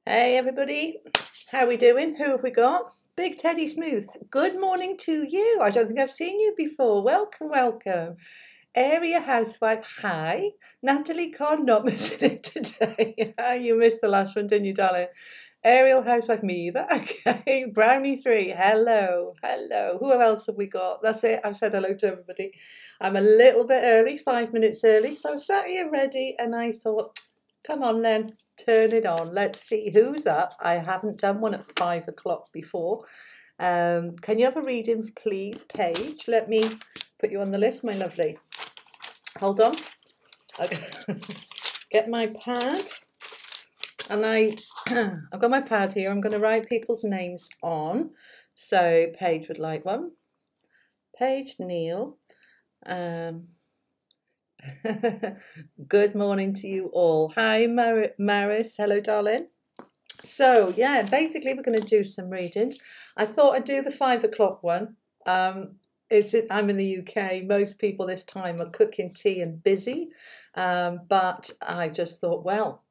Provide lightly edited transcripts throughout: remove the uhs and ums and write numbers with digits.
Hey everybody, how we doing? Who have we got? Big Teddy Smooth. Good morning to you. I don't think I've seen you before. Welcome, welcome. Area Housewife, hi. Natalie Con, not missing it today. You missed the last one, didn't you, darling? Aerial Housewife, me either. Okay. Brownie 3, hello, hello. Who else have we got? That's it. I've said hello to everybody. I'm a little bit early, 5 minutes early. So I was sat here ready and I thought, come on then, turn it on. Let's see who's up. I haven't done one at 5 o'clock before. Can you have a reading, please, Paige? Let me put you on the list, my lovely. Hold on. Okay. Get my pad. And I've got my pad here. I'm going to write people's names on. So Paige would like one. Paige, Neil. Good morning to you all. Hi, Maris. Hello, darling. So, yeah, basically we're going to do some readings. I thought I'd do the 5 o'clock one. I'm in the UK. Most people this time are cooking tea and busy. But I just thought, well,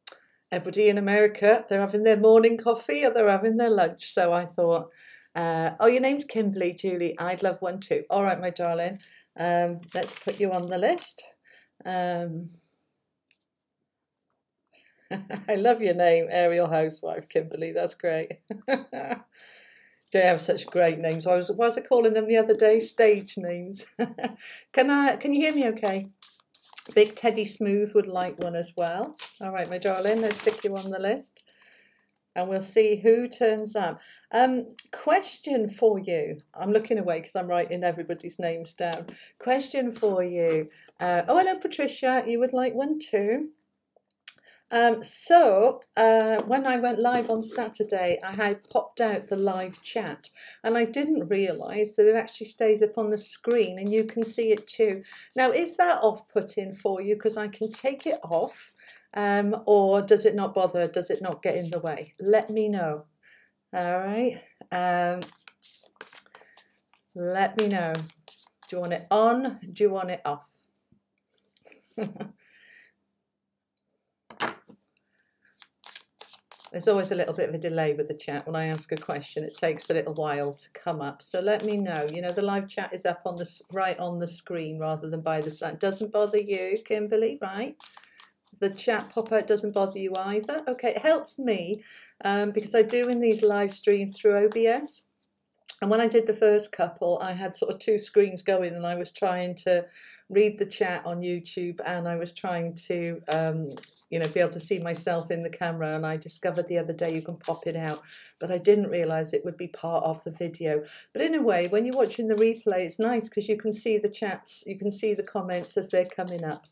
everybody in America, they're having their morning coffee or they're having their lunch. So I thought, oh, your name's Kimberly, Julie. I'd love one too. All right, my darling. Let's put you on the list. I love your name, Aerial Housewife, Kimberly. That's great. They have such great names. What was I calling them the other day? Stage names. Can you hear me okay? Big Teddy Smooth would like one as well. All right, my darling, let's stick you on the list. And we'll see who turns up. Question for you. I'm looking away because I'm writing everybody's names down. Question for you. Oh, hello, Patricia. You would like one too? When I went live on Saturday, I had popped out the live chat and I didn't realise that it actually stays up on the screen and you can see it too. Now, is that off-putting for you? Because I can take it off. Or does it not bother? Does it not get in the way? Let me know. All right. Let me know. Do you want it on? Do you want it off? There's always a little bit of a delay with the chat. When I ask a question, it takes a little while to come up. So let me know. You know, the live chat is up on the right on the screen rather than by the side. Doesn't bother you, Kimberly, right? The chat pop-out doesn't bother you either. Okay, it helps me because I do in these live streams through OBS. And when I did the first couple, I had sort of 2 screens going and I was trying to read the chat on YouTube and I was trying to, you know, be able to see myself in the camera. And I discovered the other day you can pop it out, but I didn't realise it would be part of the video. But in a way, when you're watching the replay, it's nice because you can see the chats, you can see the comments as they're coming up.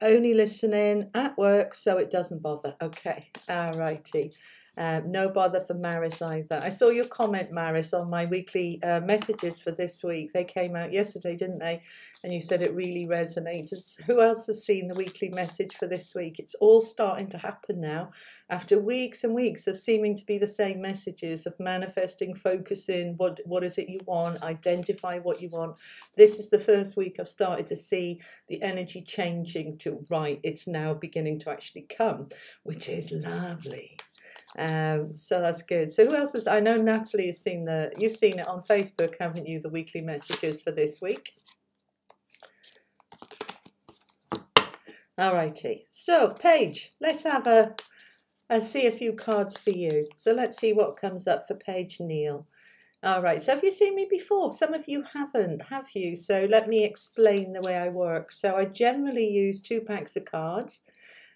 Only listening at work, so it doesn't bother. Okay, alrighty. No bother for Maris either. I saw your comment, Maris, on my weekly messages for this week. They came out yesterday, didn't they? And you said it really resonates. Who else has seen the weekly message for this week? It's all starting to happen now. After weeks and weeks of seeming to be the same messages of manifesting, focusing, what is it you want, identify what you want. This is the first week I've started to see the energy changing to, right, it's now beginning to actually come, which is lovely. So that's good. So who else has, I know Natalie has seen you've seen it on Facebook, haven't you, the weekly messages for this week? Alrighty. So Paige, let's have see a few cards for you. So let's see what comes up for Paige Neal. All right, so have you seen me before? Some of you haven't, have you? So let me explain the way I work. So I generally use 2 packs of cards.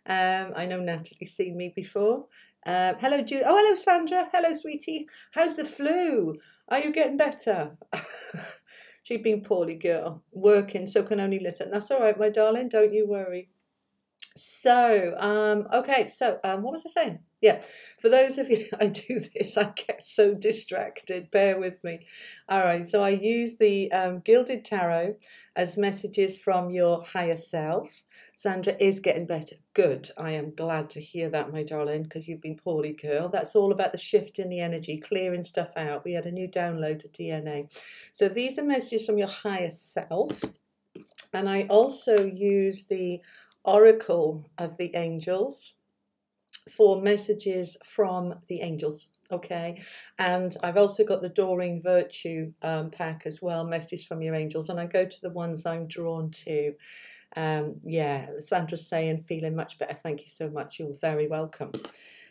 I know Natalie's seen me before. Hello, Jude. Oh, hello, Sandra. Hello, sweetie. How's the flu? Are you getting better? She's been poorly, girl. Working, so can only listen. That's all right, my darling. Don't you worry. So, okay. So, what was I saying? Yeah, for those of you, I do this, I get so distracted, bear with me. All right, so I use the Gilded Tarot as messages from your higher self. Sandra is getting better. Good, I am glad to hear that, my darling, because you've been poorly, girl. That's all about the shift in the energy, clearing stuff out. We had a new download of DNA. So these are messages from your higher self. And I also use the Oracle of the Angels. for messages from the angels. Okay, and I've also got the Doreen Virtue pack as well, messages from your angels, and I go to the ones I'm drawn to. Yeah, Sandra's saying feeling much better. Thank you so much. You're very welcome.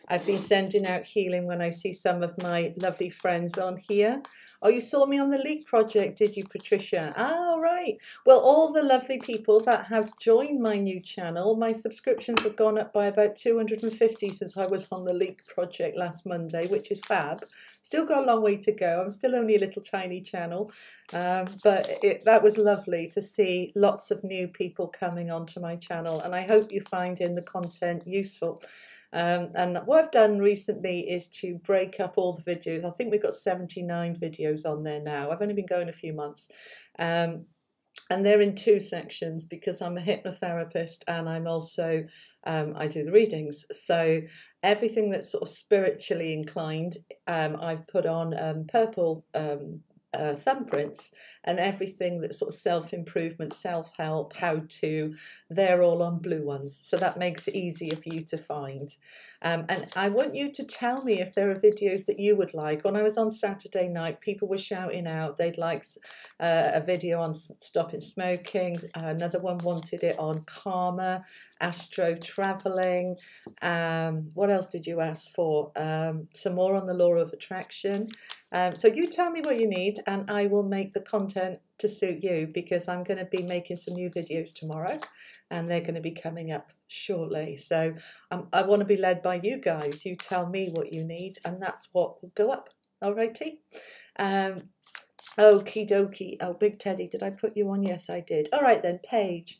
I've been sending out healing when I see some of my lovely friends on here. Oh, you saw me on the Leak Project, did you, Patricia? Ah, right. Well, all the lovely people that have joined my new channel, my subscriptions have gone up by about 250 since I was on the Leak Project last Monday, which is fab. Still got a long way to go. I'm still only a little tiny channel, but that was lovely to see lots of new people coming onto my channel, and I hope you find in the content useful. And what I've done recently is to break up all the videos. I think we've got 79 videos on there now. I've only been going a few months. And they're in two sections because I'm a hypnotherapist and I'm also, I do the readings. So everything that's sort of spiritually inclined, I've put on purple thumbprints, and everything that's sort of self-improvement, self-help, how-to, they're all on blue ones. So that makes it easier for you to find. And I want you to tell me if there are videos that you would like. When I was on Saturday night, people were shouting out they'd like a video on stopping smoking. Another one wanted it on karma, astro traveling. What else did you ask for? Some more on the law of attraction. So you tell me what you need and I will make the content to suit you, because I'm going to be making some new videos tomorrow and they're going to be coming up shortly. So I want to be led by you guys. You tell me what you need and that's what will go up. Alrighty. Okie dokie. Oh, Big Teddy, did I put you on? Yes, I did. All right then, Paige.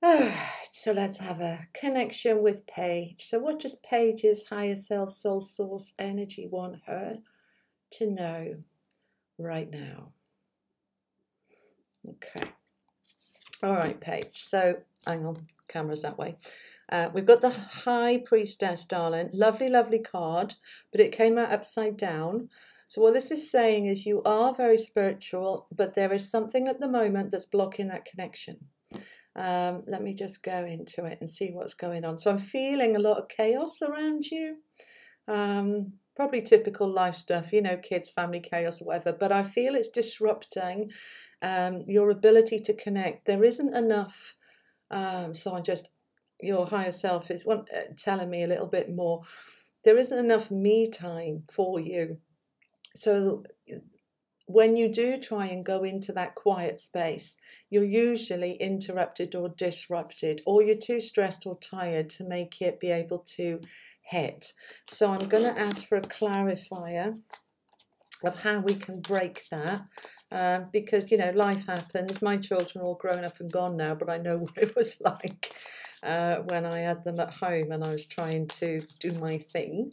Alright, so let's have a connection with Paige. So what does Paige's higher self, soul source energy want her to know right now? Okay. All right, Paige. So hang on, camera's that way. We've got the High Priestess, darling. Lovely, lovely card, but it came out upside down. So what this is saying is you are very spiritual, but there is something at the moment that's blocking that connection. Let me just go into it and see what's going on. So I'm feeling a lot of chaos around you. Probably typical life stuff, you know, kids, family chaos or whatever, but I feel it's disrupting your ability to connect. There isn't enough, your higher self is telling me a little bit more. There isn't enough me time for you. So when you do try and go into that quiet space, you're usually interrupted or disrupted, or you're too stressed or tired to make it be able to hit. So I'm going to ask for a clarifier of how we can break that, because, you know, life happens. My children are all grown up and gone now, but I know what it was like when I had them at home and I was trying to do my thing.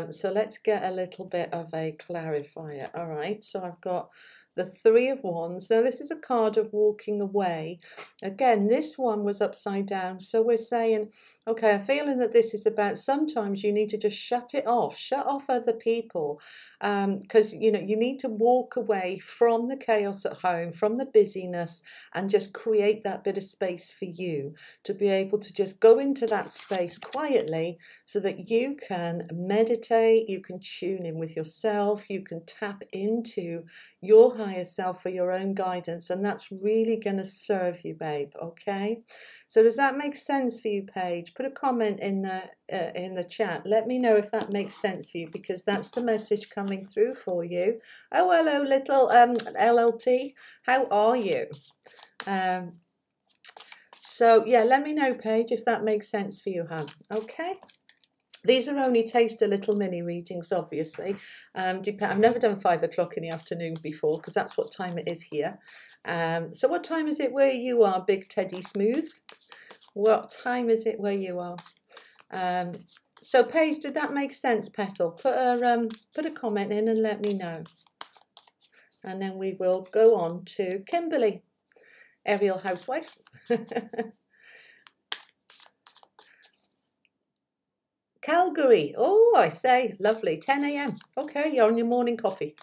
So let's get a little bit of a clarifier. All right, so I've got the Three of Wands. Now this is a card of walking away. Again, this one was upside down. So we're saying, okay, I'm feeling that this is about sometimes you need to just shut it off, shut off other people, because, you know, you need to walk away from the chaos at home, from the busyness, and just create that bit of space for you to be able to just go into that space quietly so that you can meditate, you can tune in with yourself, you can tap into your higher self for your own guidance, and that's really going to serve you, babe. Okay, so does that make sense for you, Paige? Put a comment in the chat. Let me know if that makes sense for you, because that's the message coming through for you. Oh, hello, little LLT. How are you? So yeah, let me know, Paige, if that makes sense for you, hon. Okay. These are only taster little mini readings, obviously. I've never done 5 o'clock in the afternoon before, because that's what time it is here. So what time is it where you are, Big Teddy Smooth? What time is it where you are? So Paige, did that make sense, Petal? Put a comment in and let me know. And then we will go on to Kimberly, aerial housewife. Calgary. Oh, I say, lovely. 10 a.m. Okay, you're on your morning coffee.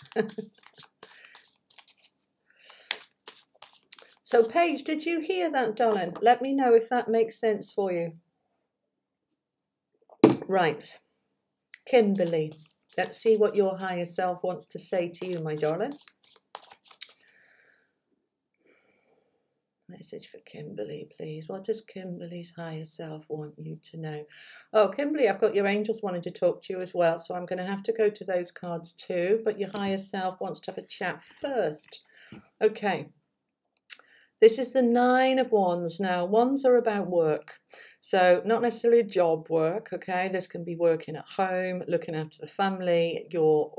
So, Paige, did you hear that, darling? Let me know if that makes sense for you. Right, Kimberly, let's see what your higher self wants to say to you, my darling. Message for Kimberly, please. What does Kimberly's higher self want you to know? Oh, Kimberly, I've got your angels wanting to talk to you as well, so I'm going to have to go to those cards too, but your higher self wants to have a chat first. Okay. This is the 9 of Wands. Now, Wands are about work. So not necessarily job work, okay? This can be working at home, looking after the family, your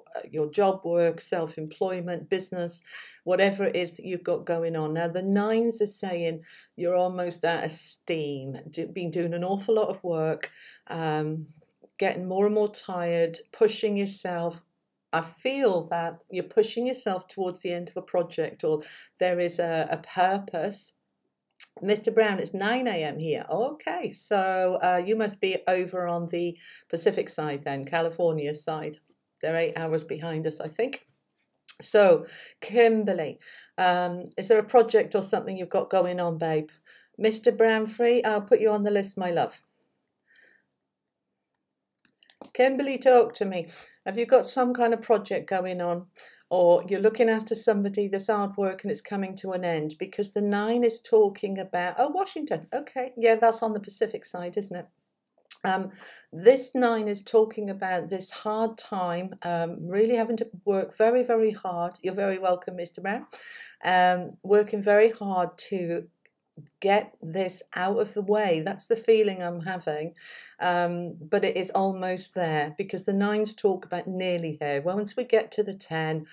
job work, self-employment, business, whatever it is that you've got going on. Now, the 9s are saying you're almost out of steam, been doing an awful lot of work, getting more and more tired, pushing yourself. I feel that you're pushing yourself towards the end of a project, or there is a purpose. Mr. Brown, it's 9 a.m. here. Okay, so you must be over on the Pacific side then, California side. They're 8 hours behind us, I think. So, Kimberly, is there a project or something you've got going on, babe? Mr. Brown free, I'll put you on the list, my love. Kimberly, talk to me. Have you got some kind of project going on, or you're looking after somebody that's hard work and it's coming to an end? Because the 9 is talking about, oh, Washington. Okay, yeah, that's on the Pacific side, isn't it? This 9 is talking about this hard time, really having to work very, very hard. You're very welcome, Mr. Brown. Working very hard to get this out of the way. That's the feeling I'm having, but it is almost there, because the 9s talk about nearly there. Well, once we get to the 10,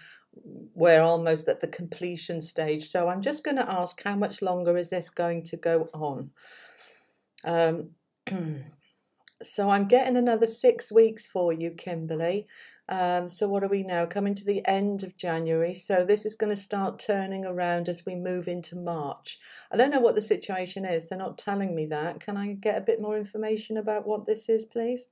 we're almost at the completion stage. So I'm just going to ask, how much longer is this going to go on? So I'm getting another 6 weeks for you, Kimberly. So what are we now? Coming to the end of January. So this is going to start turning around as we move into March. I don't know what the situation is. They're not telling me that. Can I get a bit more information about what this is, please?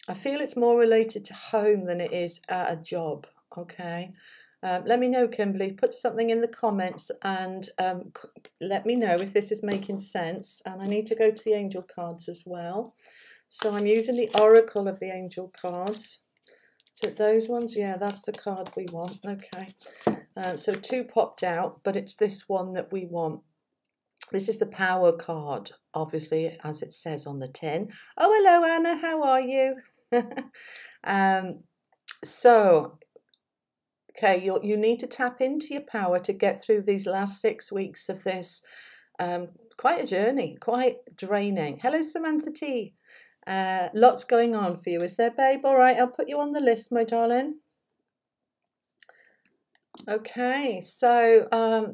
I feel it's more related to home than it is a job. Okay. Let me know, Kimberly. Put something in the comments and let me know if this is making sense. And I need to go to the angel cards as well. So I'm using the Oracle of the angel cards. Is it those ones? Yeah, that's the card we want. Okay. So 2 popped out, but it's this one that we want. This is the power card, obviously, as it says on the tin. Oh, hello, Anna. How are you? So, okay, you need to tap into your power to get through these last 6 weeks of this. Quite a journey, quite draining. Hello, Samantha T. Lots going on for you, is there, babe? All right, I'll put you on the list, my darling. Okay, so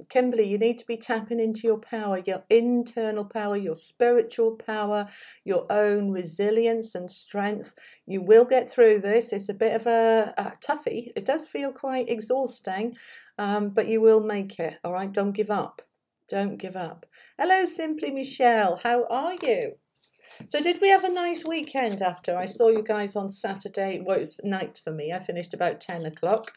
Kimberly, you need to be tapping into your power, your internal power, your spiritual power, your own resilience and strength. You will get through this. It's a bit of a toughie. It does feel quite exhausting, but you will make it. All right, don't give up. Don't give up. Hello, Simply Michelle. How are you? So did we have a nice weekend after? I saw you guys on Saturday. Well, it was night for me. I finished about 10 o'clock.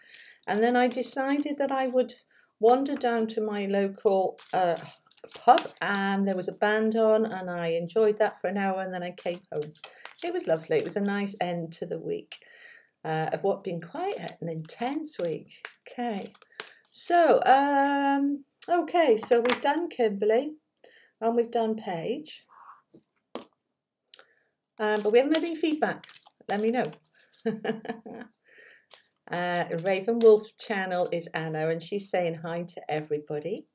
And then I decided that I would wander down to my local pub, and there was a band on, and I enjoyed that for an hour, and then I came home. It was lovely. It was a nice end to the week of what been quite an intense week. Okay. So, okay, so we've done Kimberly and we've done Paige. But we haven't had any feedback. Let me know. Raven Wolf channel is Anna, and she's saying hi to everybody.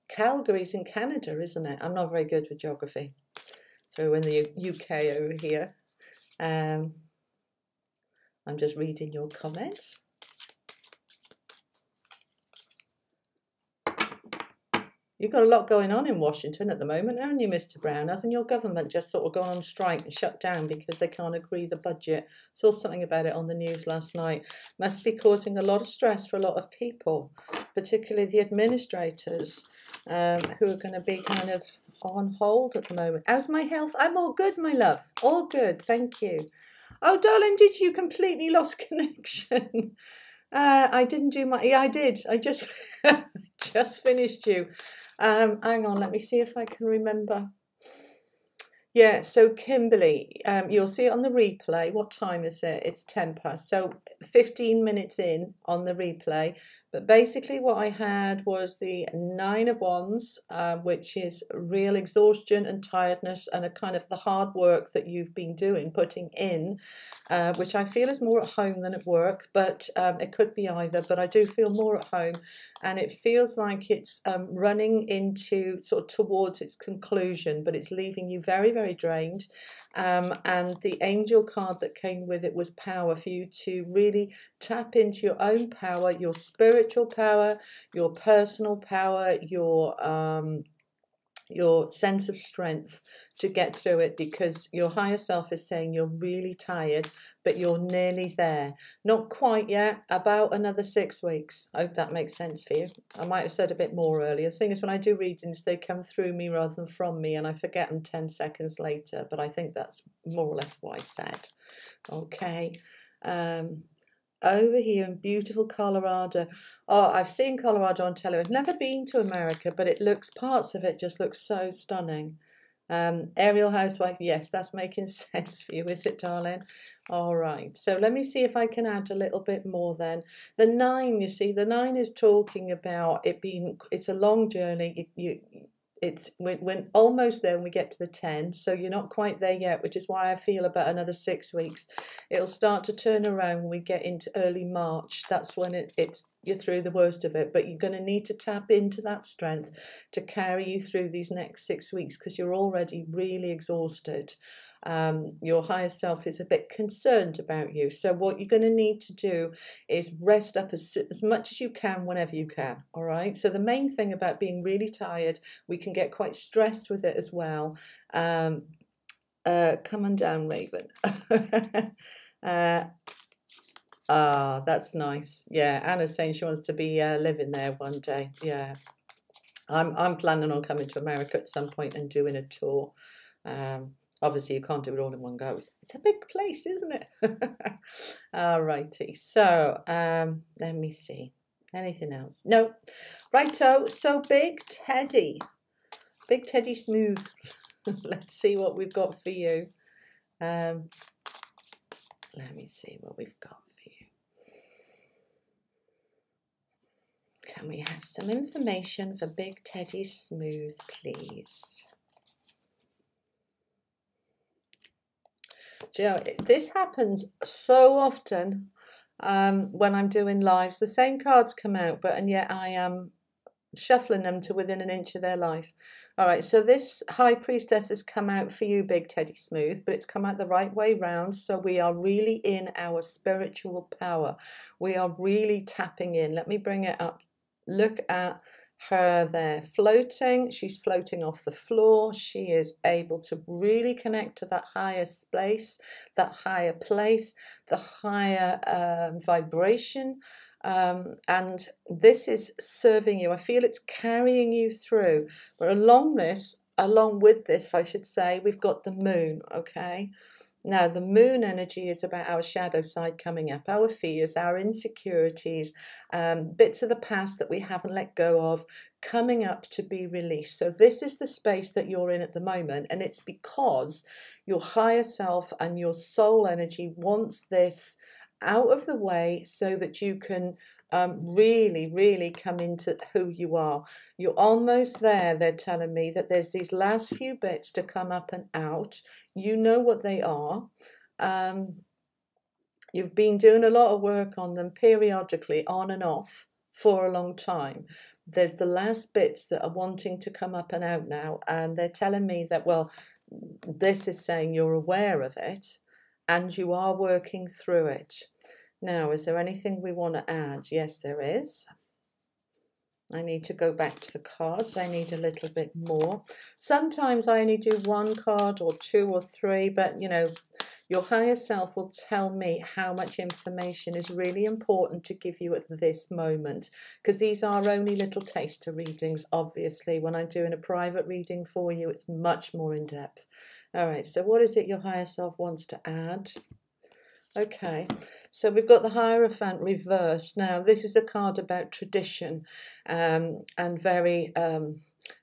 Calgary's in Canada, isn't it? I'm not very good with geography. So we're in the UK over here. I'm just reading your comments. You've got a lot going on in Washington at the moment, haven't you, Mr. Brown? Hasn't your government just sort of gone on strike and shut down because they can't agree the budget? Saw something about it on the news last night. Must be causing a lot of stress for a lot of people, particularly the administrators, who are going to be kind of on hold at the moment. How's my health? I'm all good, my love. All good, thank you. Oh, darling, did you completely lost connection? I didn't do my... Yeah, I did. I just just finished you. Hang on, let me see if I can remember. Yeah, so Kimberly, you'll see it on the replay. What time is it? It's 10 past. So 15 minutes in on the replay. But basically what I had was the 9 of Wands, which is real exhaustion and tiredness and a kind of the hard work that you've been doing, putting in, which I feel is more at home than at work, but it could be either. But I do feel more at home, and it feels like it's running into sort of towards its conclusion, but it's leaving you very, very drained. And the angel card that came with it was power, for you to really tap into your own power, your spiritual power, your personal power, your sense of strength to get through it, because your higher self is saying you're really tired, but you're nearly there. Not quite yet, about another 6 weeks. I hope that makes sense for you. I might have said a bit more earlier. The thing is, when I do readings, they come through me rather than from me, and I forget them 10 seconds later, but I think that's more or less what I said. Okay. Over here in beautiful Colorado. Oh, I've seen Colorado on television. Never been to America, but it looks, parts of it just look so stunning. Aerial housewife, yes, that's making sense for you, is it, darling? All right, so let me see if I can add a little bit more then. The 9, you see, the 9 is talking about it being, it's a long journey. It's when almost there when we get to the 10, so you're not quite there yet, which is why I feel about another 6 weeks. It'll start to turn around when we get into early March. That's when you're through the worst of it, but you're going to need to tap into that strength to carry you through these next 6 weeks, because you're already really exhausted. Your higher self is a bit concerned about you. So what you're going to need to do is rest up as much as you can whenever you can. All right. So the main thing about being really tired, we can get quite stressed with it as well. Come on down, Raven. That's nice. Yeah, Anna's saying she wants to be living there one day. Yeah, I'm planning on coming to America at some point and doing a tour. Obviously, you can't do it all in one go. It's a big place, isn't it? All righty. So, let me see. Anything else? No. Righto. So, Big Teddy. Big Teddy Smooth. Let's see what we've got for you. Let me see what we've got for you. Can we have some information for Big Teddy Smooth, please? Do you know, this happens so often when I'm doing lives. The same cards come out, and yet I am shuffling them to within an inch of their life. All right, so this High Priestess has come out for you, Big Teddy Smooth, but it's come out the right way round. So we are really in our spiritual power. We are really tapping in. Let me bring it up. Look at her there floating. She's floating off the floor. She is able to really connect to that higher space, that higher place, the higher vibration. And this is serving you. I feel it's carrying you through. But along with this, I should say, we've got the moon, okay? Now, the moon energy is about our shadow side coming up, our fears, our insecurities, bits of the past that we haven't let go of, coming up to be released. So this is the space that you're in at the moment, and it's because your higher self and your soul energy wants this out of the way so that you can really, really come into who you are. You're almost there. They're telling me that there's these last few bits to come up and out. You know what they are. You've been doing a lot of work on them periodically, on and off, for a long time. There's the last bits that are wanting to come up and out now, and they're telling me that, well, this is saying you're aware of it and you are working through it. Now, is there anything we want to add? Yes, there is. I need to go back to the cards. I need a little bit more. Sometimes I only do 1 card or 2 or 3, but you know, your higher self will tell me how much information is really important to give you at this moment, because these are only little taster readings. Obviously, when I'm doing a private reading for you, it's much more in depth. All right, so what is it your higher self wants to add? Okay, so we've got the Hierophant reversed. Now, this is a card about tradition, and very,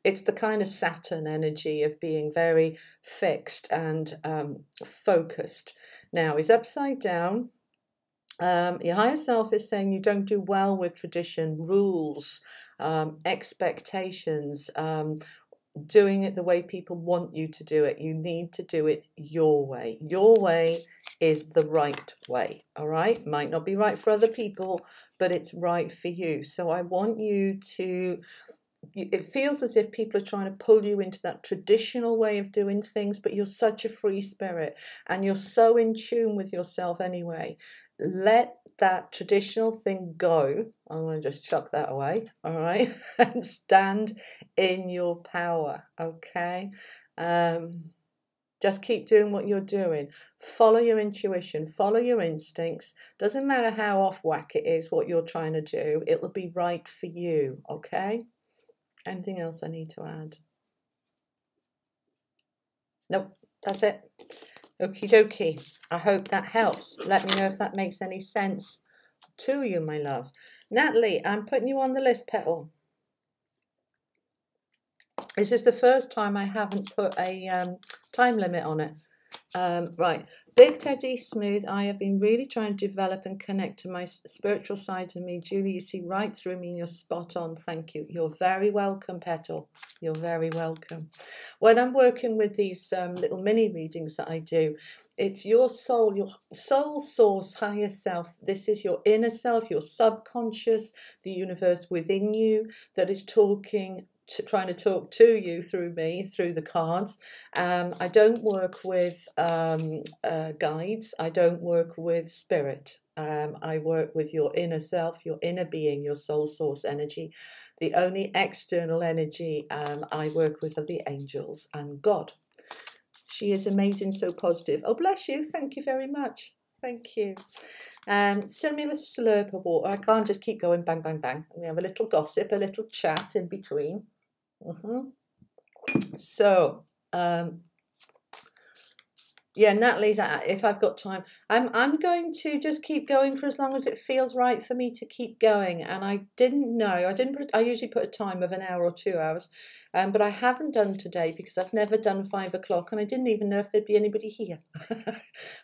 it's the kind of Saturn energy of being very fixed and focused. Now, it's upside down. Your higher self is saying you don't do well with tradition, rules, expectations, doing it the way people want you to do it. You need to do it your way. Your way is the right way, all right? Might not be right for other people, but it's right for you. So I want you to, it feels as if people are trying to pull you into that traditional way of doing things, but you're such a free spirit and you're so in tune with yourself anyway. Let that traditional thing go. I'm going to just chuck that away, all right? And stand in your power, okay? Just keep doing what you're doing. Follow your intuition, follow your instincts. Doesn't matter how off whack it is what you're trying to do, it'll be right for you, okay? Anything else I need to add? Nope, that's it. Okie dokie. I hope that helps. Let me know if that makes any sense to you, my love. Natalie, I'm putting you on the list, Petal. This is the first time I haven't put a time limit on it. Right, Big Teddy Smooth, I have been really trying to develop and connect to my spiritual side of me. Julie, you see right through me and you're spot on. Thank you. You're very welcome, Petal. You're very welcome. When I'm working with these little mini readings that I do, it's your soul source, higher self. This is your inner self, your subconscious, the universe within you that is talking, trying to talk to you through me, through the cards. I don't work with guides. I don't work with spirit. I work with your inner self, your inner being, your soul source energy. The only external energy I work with are the angels and God. She is amazing, so positive. Oh, bless you. Thank you very much. Thank you. Send me a slurp of water. I can't just keep going bang, bang, bang. We have a little gossip, a little chat in between. So, yeah, Natalie's, if I've got time, I'm going to just keep going for as long as it feels right for me to keep going. And I didn't know, I usually put a time of an hour or 2 hours, but I haven't done today because I've never done 5 o'clock and I didn't even know if there'd be anybody here.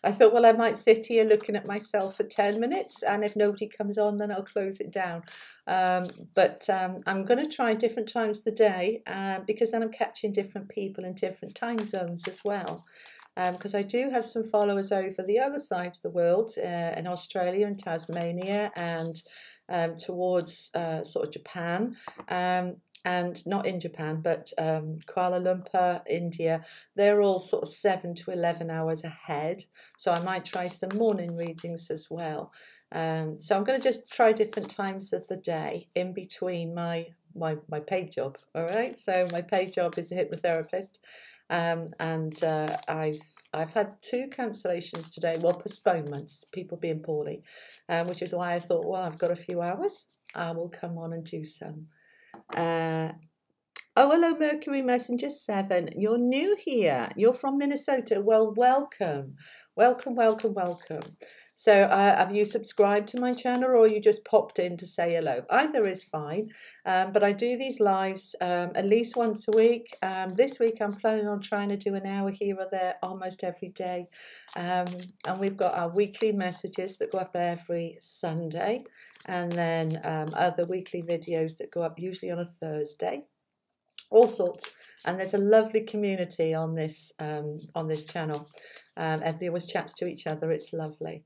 I thought, well, I might sit here looking at myself for 10 minutes and if nobody comes on, then I'll close it down. But I'm going to try different times of the day because then I'm catching different people in different time zones as well. Because I do have some followers over the other side of the world, in Australia and Tasmania, and towards sort of Japan, and not in Japan, but Kuala Lumpur, India. They're all sort of 7 to 11 hours ahead, so I might try some morning readings as well. So I'm going to just try different times of the day in between my paid job. All right, so my paid job is a hypnotherapist. And I've had 2 cancellations today, well, postponements, people being poorly, which is why I thought, well, I've got a few hours, I will come on and do some. Oh, hello, Mercury Messenger 7. You're new here. You're from Minnesota. Well, welcome. Welcome, welcome, welcome. So have you subscribed to my channel or you just popped in to say hello? Either is fine. But I do these lives at least once a week. This week I'm planning on trying to do an hour here or there almost every day. And we've got our weekly messages that go up every Sunday. And then other weekly videos that go up usually on a Thursday. All sorts. And there's a lovely community on this channel. Everybody always chats to each other. It's lovely.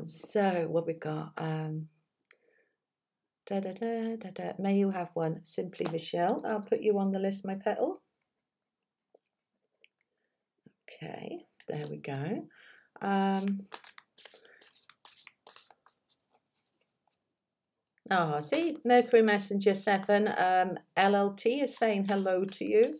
So what we got? May you have one. Simply Michelle. I'll put you on the list, my petal. Okay, there we go. Oh, see, Mercury Messenger 7, LLT is saying hello to you.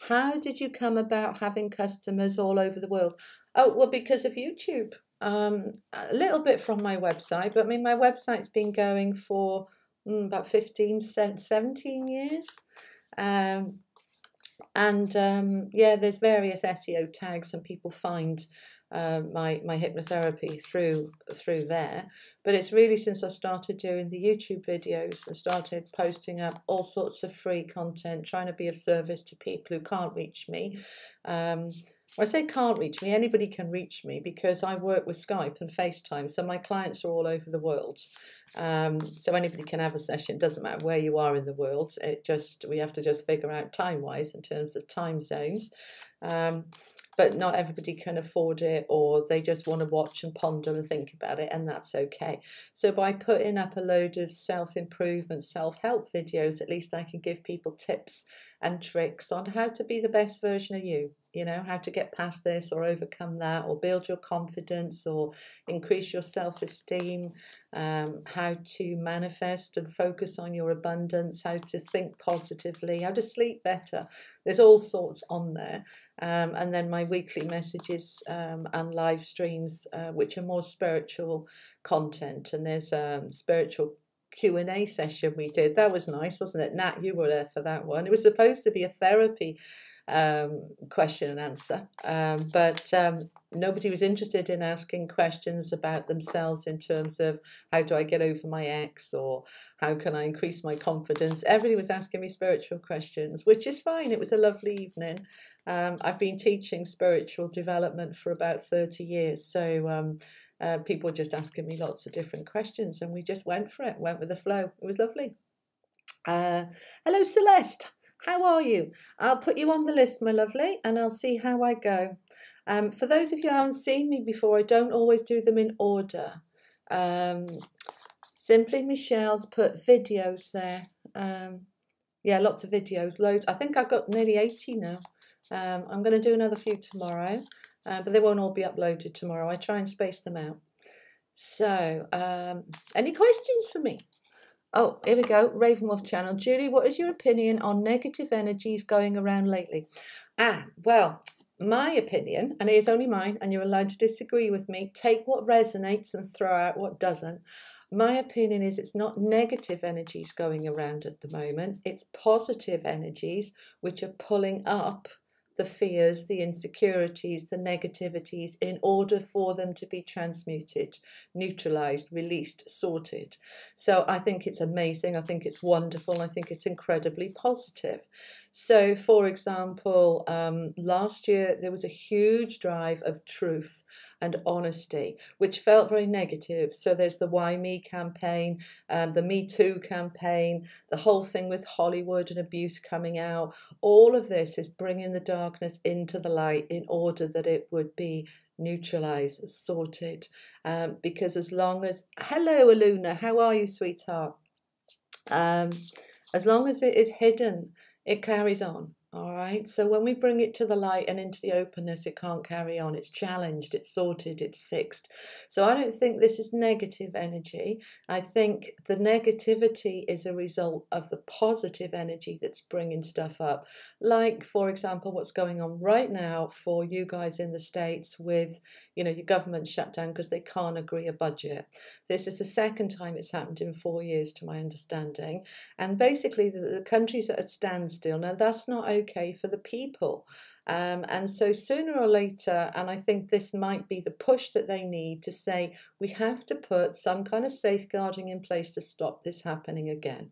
How did you come about having customers all over the world? Oh, well, because of YouTube. A little bit from my website, but I mean, my website's been going for about 15, 17 years. Yeah, there's various SEO tags and people find my hypnotherapy through there. But it's really since I started doing the YouTube videos and started posting up all sorts of free content, trying to be of service to people who can't reach me. I say can't reach me, anybody can reach me because I work with Skype and FaceTime, so my clients are all over the world. So anybody can have a session, it doesn't matter where you are in the world, we have to just figure out time-wise in terms of time zones. But not everybody can afford it, or they just want to watch and ponder and think about it, and that's okay. So by putting up a load of self-improvement, self-help videos, at least I can give people tips and tricks on how to be the best version of you. You know, how to get past this or overcome that, or build your confidence or increase your self-esteem, how to manifest and focus on your abundance, how to think positively, how to sleep better. There's all sorts on there. And then my weekly messages and live streams, which are more spiritual content. And there's a spiritual Q&A session we did. That was nice, wasn't it? Nat, you were there for that one. It was supposed to be a therapy question and answer, but nobody was interested in asking questions about themselves in terms of how do I get over my ex or how can I increase my confidence. Everybody was asking me spiritual questions, which is fine. It was a lovely evening. I've been teaching spiritual development for about 30 years, so people were just asking me lots of different questions, and we just went for it, went with the flow. It was lovely. Hello, Celeste. How are you? I'll put you on the list, my lovely, and I'll see how I go. For those of you who haven't seen me before, I don't always do them in order. Simply Michelle's put videos there. Yeah, lots of videos, loads. I think I've got nearly 80 now. I'm going to do another few tomorrow, but they won't all be uploaded tomorrow. I try and space them out. So, any questions for me? Oh, here we go. Ravenwolf channel. Julie, what is your opinion on negative energies going around lately? Well, my opinion, and it is only mine, and you're allowed to disagree with me, take what resonates and throw out what doesn't. My opinion is it's not negative energies going around at the moment. It's positive energies which are pulling up the fears, the insecurities, the negativities in order for them to be transmuted, neutralized, released, sorted. So I think it's amazing. I think it's wonderful. I think it's incredibly positive. So, for example, last year there was a huge drive of truth and honesty, which felt very negative. So there's the Why Me campaign, the Me Too campaign, the whole thing with Hollywood and abuse coming out. All of this is bringing the darkness into the light in order that it would be neutralized, sorted. Because as long as, hello Aluna, how are you, sweetheart? As long as it is hidden, it carries on. All right. So when we bring it to the light and into the openness, it can't carry on. It's challenged, it's sorted, it's fixed. So I don't think this is negative energy. I think the negativity is a result of the positive energy that's bringing stuff up. Like, for example, what's going on right now for you guys in the States with, you know, your government shut down because they can't agree a budget. This is the second time it's happened in 4 years, to my understanding. And basically, the country's at a standstill. Now, that's not okay for the people. And so sooner or later, and I think this might be the push that they need to say, we have to put some kind of safeguarding in place to stop this happening again.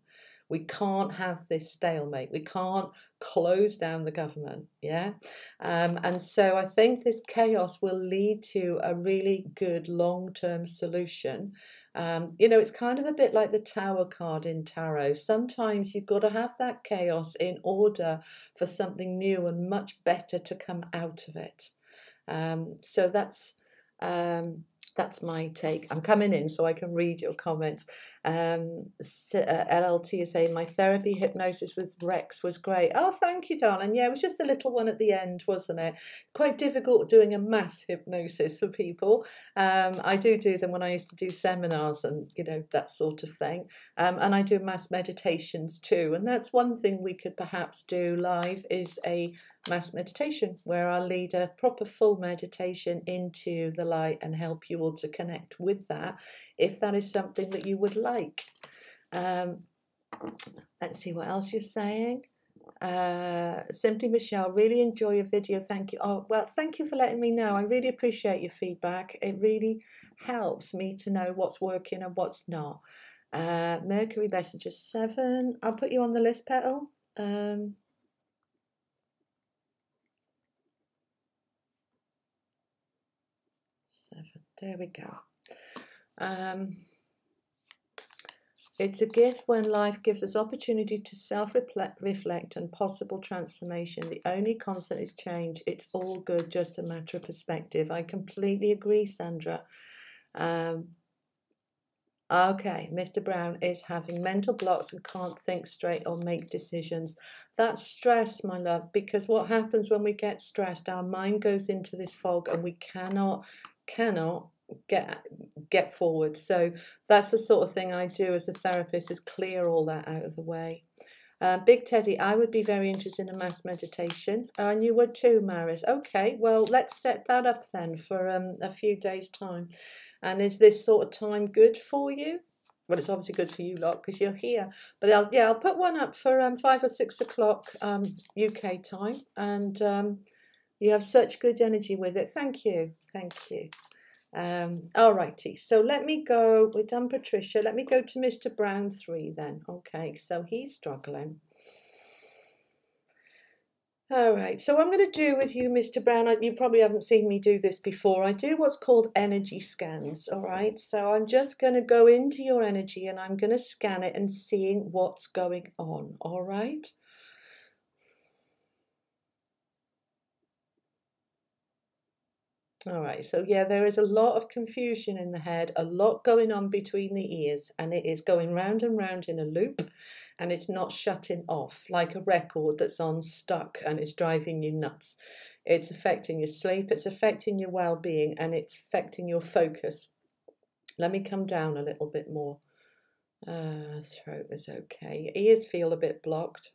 We can't have this stalemate. We can't close down the government, yeah? And so I think this chaos will lead to a really good long-term solution. You know, it's kind of a bit like the Tower card in tarot. Sometimes you've got to have that chaos in order for something new and much better to come out of it. So that's my take. I'm coming in so I can read your comments. LLT is saying, my therapy hypnosis with Rex was great. Oh, thank you, darling. Yeah, it was just a little one at the end, wasn't it? Quite difficult doing a mass hypnosis for people. I do them when I used to do seminars and, you know, that sort of thing. And I do mass meditations too. And that's one thing we could perhaps do live, is a mass meditation where I'll lead a proper full meditation into the light and help you all to connect with that, if that is something that you would like. Let's see what else you're saying. Simply Michelle, really enjoy your video. Thank you. Oh, well, thank you for letting me know. I really appreciate your feedback. It really helps me to know what's working and what's not. Mercury Messenger 7. I'll put you on the list, Petal. 7. There we go. It's a gift when life gives us opportunity to self-reflect and possible transformation. The only constant is change. It's all good, just a matter of perspective. I completely agree, Sandra. Okay, Mr. Brown is having mental blocks and can't think straight or make decisions. That's stress, my love, because what happens when we get stressed, our mind goes into this fog and we cannot get forward. So that's the sort of thing I do as a therapist, is clear all that out of the way. Big Teddy, I would be very interested in a mass meditation. And you would too, Maris. Okay, well, let's set that up then for a few days' time. And is this sort of time good for you? Well, it's obviously good for you lot because you're here. But I'll put one up for 5 or 6 o'clock UK time. And you have such good energy with it. Thank you. Thank you. Alrighty, so let me go, we're done Patricia, let me go to Mr. Brown 3 then. Okay, so he's struggling. Alright, so I'm going to do with you, Mr. Brown, you probably haven't seen me do this before. I do what's called energy scans, alright? So I'm just going to go into your energy and I'm going to scan it and seeing what's going on, alright? All right, so yeah, there is a lot of confusion in the head, a lot going on between the ears, and it is going round and round in a loop, and it's not shutting off like a record that's on stuck and it's driving you nuts. It's affecting your sleep, it's affecting your well-being, and it's affecting your focus. Let me come down a little bit more. Throat is okay. Ears feel a bit blocked.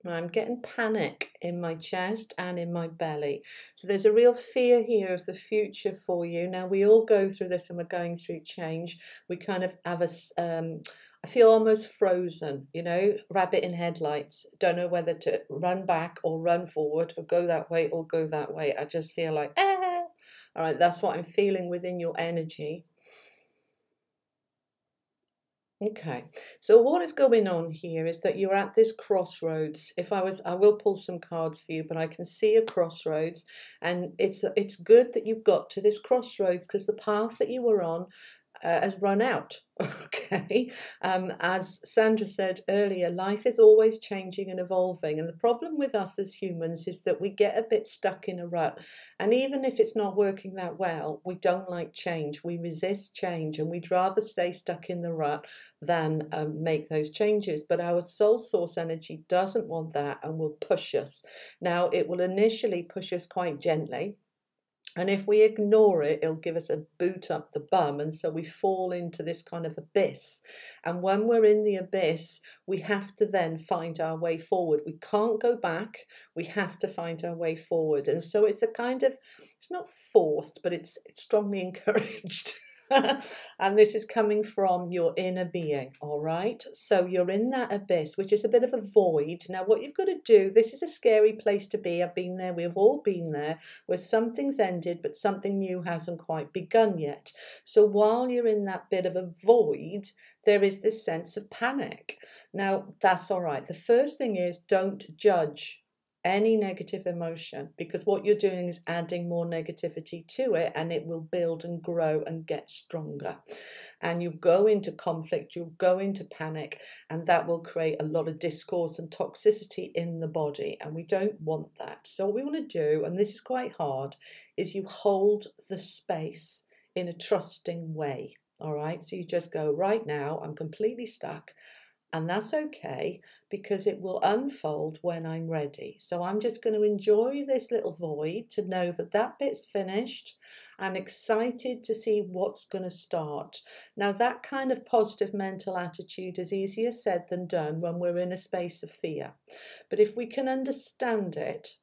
I'm getting panic in my chest and in my belly. So there's a real fear here of the future for you. Now, we all go through this and we're going through change. We kind of have I feel almost frozen, you know, rabbit in headlights. Don't know whether to run back or run forward or go that way or go that way. I just feel like, ah. All right, that's what I'm feeling within your energy. Okay, so what is going on here is that you're at this crossroads. I will pull some cards for you, but I can see a crossroads, and it's good that you've got to this crossroads because the path that you were on has run out. Okay, as Sandra said earlier, life is always changing and evolving, and the problem with us as humans is that we get a bit stuck in a rut, and even if it's not working that well, we don't like change. We resist change, and we'd rather stay stuck in the rut than make those changes. But our soul source energy doesn't want that and will push us. Now, it will initially push us quite gently, and if we ignore it, it'll give us a boot up the bum. And so we fall into this kind of abyss. And when we're in the abyss, we have to then find our way forward. We can't go back. We have to find our way forward. And so it's a kind of, it's not forced, but it's strongly encouraged. And this is coming from your inner being, all right? So you're in that abyss, which is a bit of a void. Now, what you've got to do, this is a scary place to be. I've been there. We've all been there, where something's ended, but something new hasn't quite begun yet. So while you're in that bit of a void, there is this sense of panic. Now, that's all right. The first thing is, don't judge any negative emotion, because what you're doing is adding more negativity to it, and it will build and grow and get stronger, and you go into conflict, you'll go into panic, and that will create a lot of discourse and toxicity in the body, and we don't want that. So what we want to do, and this is quite hard, is you hold the space in a trusting way. All right, so you just go, right now I'm completely stuck. And that's okay, because it will unfold when I'm ready. So I'm just going to enjoy this little void to know that that bit's finished. I'm excited to see what's going to start. Now, that kind of positive mental attitude is easier said than done when we're in a space of fear. But if we can understand it,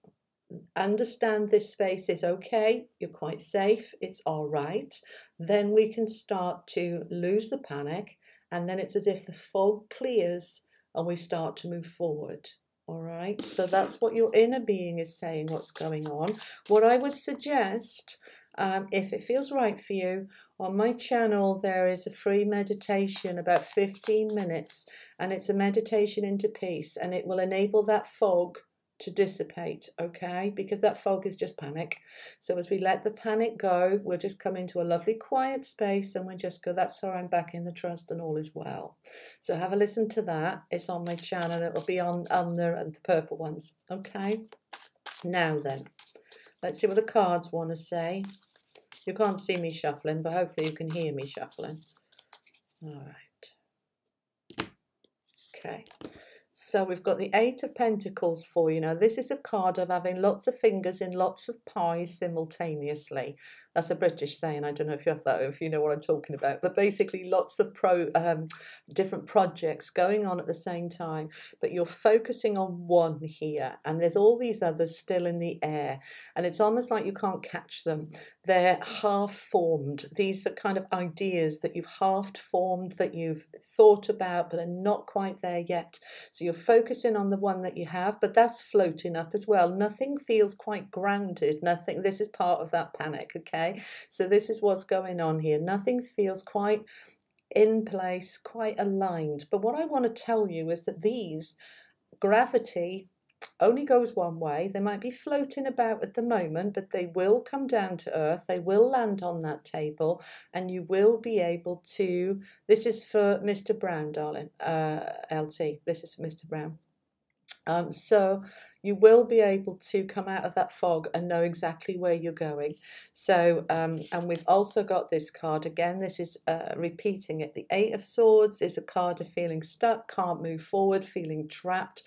understand this space is okay, you're quite safe, it's all right, then we can start to lose the panic and then it's as if the fog clears and we start to move forward. All right, so that's what your inner being is saying, what's going on. What I would suggest, if it feels right for you, on my channel there is a free meditation, about 15 minutes, and it's a meditation into peace, and it will enable that fog to dissipate, okay? Because that fog is just panic. So as we let the panic go, we'll just come into a lovely quiet space, and we just go, that's how I'm back in the trust and all is well. So have a listen to that. It's on my channel. It'll be on the purple ones, okay? Now then, let's see what the cards want to say. You can't see me shuffling, but hopefully you can hear me shuffling. All right. Okay. So we've got the Eight of Pentacles for you. Now, this is a card of having lots of fingers in lots of pies simultaneously. That's a British saying. I don't know if you have that, if you know what I'm talking about. But basically, lots of different projects going on at the same time. But you're focusing on one here, and there's all these others still in the air. And it's almost like you can't catch them. They're half-formed. These are kind of ideas that you've half-formed, that you've thought about, but are not quite there yet. So you're focusing on the one that you have, but that's floating up as well. Nothing feels quite grounded. Nothing. This is part of that panic, okay? So this is what's going on here. Nothing feels quite in place, quite aligned. But what I want to tell you is that these, gravity only goes one way. They might be floating about at the moment, but they will come down to earth. They will land on that table, and you will be able to, this is for Mr. Brown, darling, LT, this is for Mr. Brown. So you will be able to come out of that fog and know exactly where you're going. So, and we've also got this card again. This is repeating it. The Eight of Swords is a card of feeling stuck, can't move forward, feeling trapped.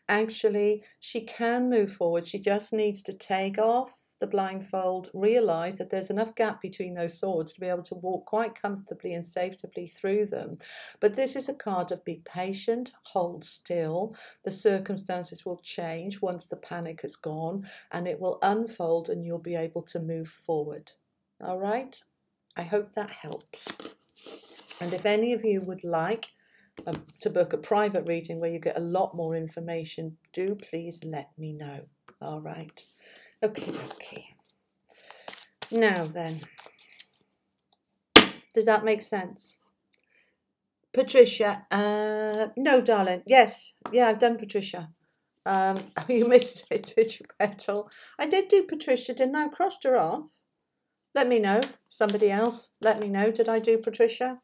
Actually, she can move forward. She just needs to take off the blindfold, realize that there's enough gap between those swords to be able to walk quite comfortably and safely through them. But this is a card of be patient, hold still. The circumstances will change once the panic has gone, and it will unfold, and you'll be able to move forward. All right? I hope that helps. And if any of you would like to book a private reading where you get a lot more information, do please let me know. All right. Okie dokie. Now then, does that make sense? Patricia, no, darling. Yes, yeah, I've done Patricia. You missed it, did you, Petal? I did do Patricia, didn't I? Crossed her off. Let me know. Somebody else, let me know. Did I do Patricia?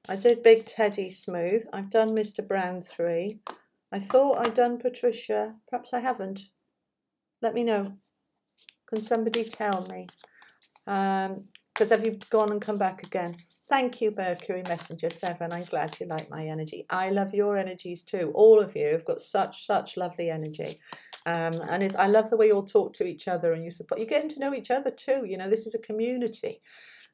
I did Big Teddy Smooth. I've done Mr. Brown 3. I thought I'd done Patricia. Perhaps I haven't. Let me know. Can somebody tell me? Because have you gone and come back again? Thank you, Mercury Messenger 7. I'm glad you like my energy. I love your energies too. All of you have got such lovely energy. And I love the way you all talk to each other and you support. You're getting to know each other too. You know, this is a community.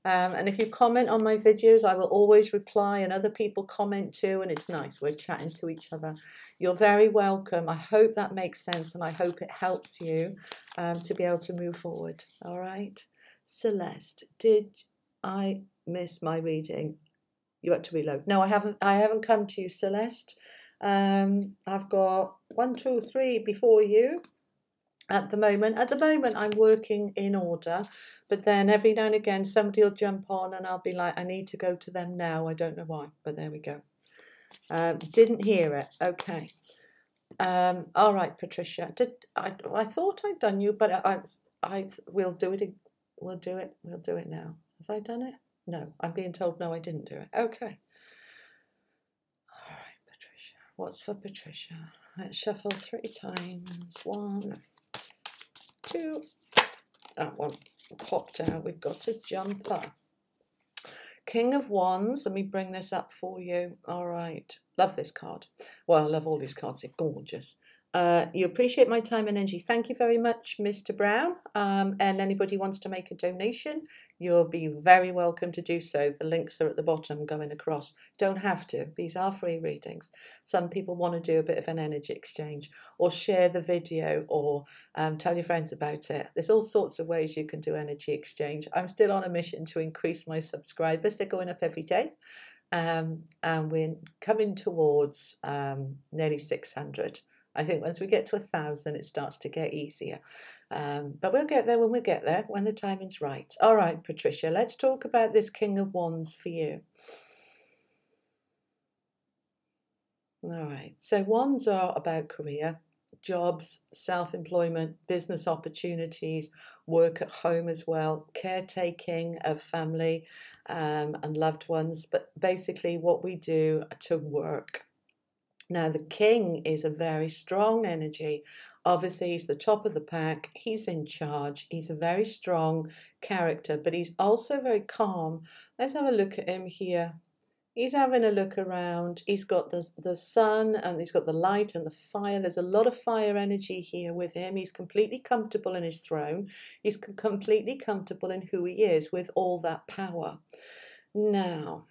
And if you comment on my videos, I will always reply, and other people comment too, and it's nice. We're chatting to each other. You're very welcome. I hope that makes sense, and I hope it helps you to be able to move forward. All right. Celeste, did I miss my reading? You had to reload. No, I haven't come to you, Celeste. I've got 1, 2, 3 before you. At the moment, I'm working in order, but then every now and again somebody will jump on and I'll be like, I need to go to them now. I don't know why, but there we go. Didn't hear it. Okay. All right, Patricia. I thought I'd done you, but we'll do it. We'll do it now. Have I done it? No, I'm being told no, I didn't do it. Okay. All right, Patricia. What's for Patricia? Let's shuffle 3 times. 1, 2, that one popped out. We've got a jumper. King of Wands. Let me bring this up for you. All right. Love this card. Well, I love all these cards. They're gorgeous. You appreciate my time and energy. Thank you very much, Mr. Brown. And anybody wants to make a donation, you'll be very welcome to do so. The links are at the bottom going across. Don't have to. These are free readings. Some people want to do a bit of an energy exchange or share the video or tell your friends about it. There's all sorts of ways you can do energy exchange. I'm still on a mission to increase my subscribers. They're going up every day. And we're coming towards nearly 600. I think once we get to 1,000, it starts to get easier. But we'll get there when we get there, when the timing's right. All right, Patricia, let's talk about this King of Wands for you. All right, so wands are about career, jobs, self-employment, business opportunities, work at home as well, caretaking of family and loved ones, but basically what we do to work. Now, the king is a very strong energy. Obviously, he's the top of the pack. He's in charge. He's a very strong character, but he's also very calm. Let's have a look at him here. He's having a look around. He's got the sun and he's got the light and the fire. There's a lot of fire energy here with him. He's completely comfortable in his throne. He's completely comfortable in who he is with all that power. Now,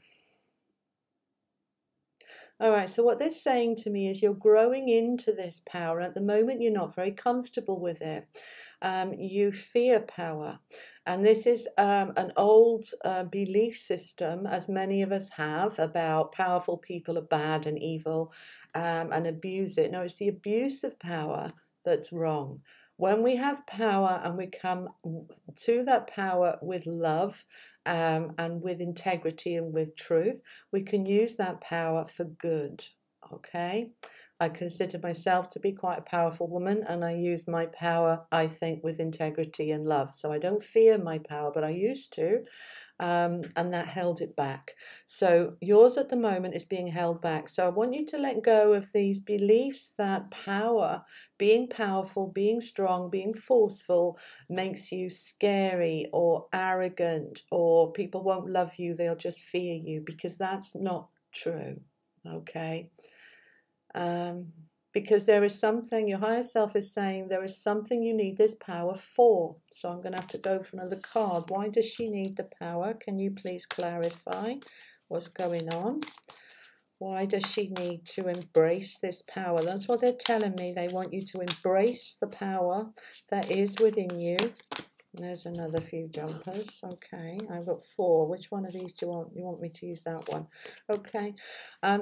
all right, so what they're saying to me is you're growing into this power. At the moment, you're not very comfortable with it. You fear power. And this is an old belief system, as many of us have, about powerful people are bad and evil and abuse it. No, it's the abuse of power that's wrong. When we have power and we come to that power with love and with integrity and with truth, we can use that power for good, okay? I consider myself to be quite a powerful woman, and I use my power, I think, with integrity and love. So I don't fear my power, but I used to, and that held it back. So yours at the moment is being held back. So I want you to let go of these beliefs that power, being powerful, being strong, being forceful makes you scary or arrogant, or people won't love you, they'll just fear you, because that's not true, okay? Because there is something, your higher self is saying there is something you need this power for. So I'm going to have to go for another card. Why does she need the power? Can you please clarify what's going on? Why does she need to embrace this power? That's what they're telling me. They want you to embrace the power that is within you. There's another few jumpers. Okay, I've got 4. Which one of these do you want? You want me to use that one? Okay,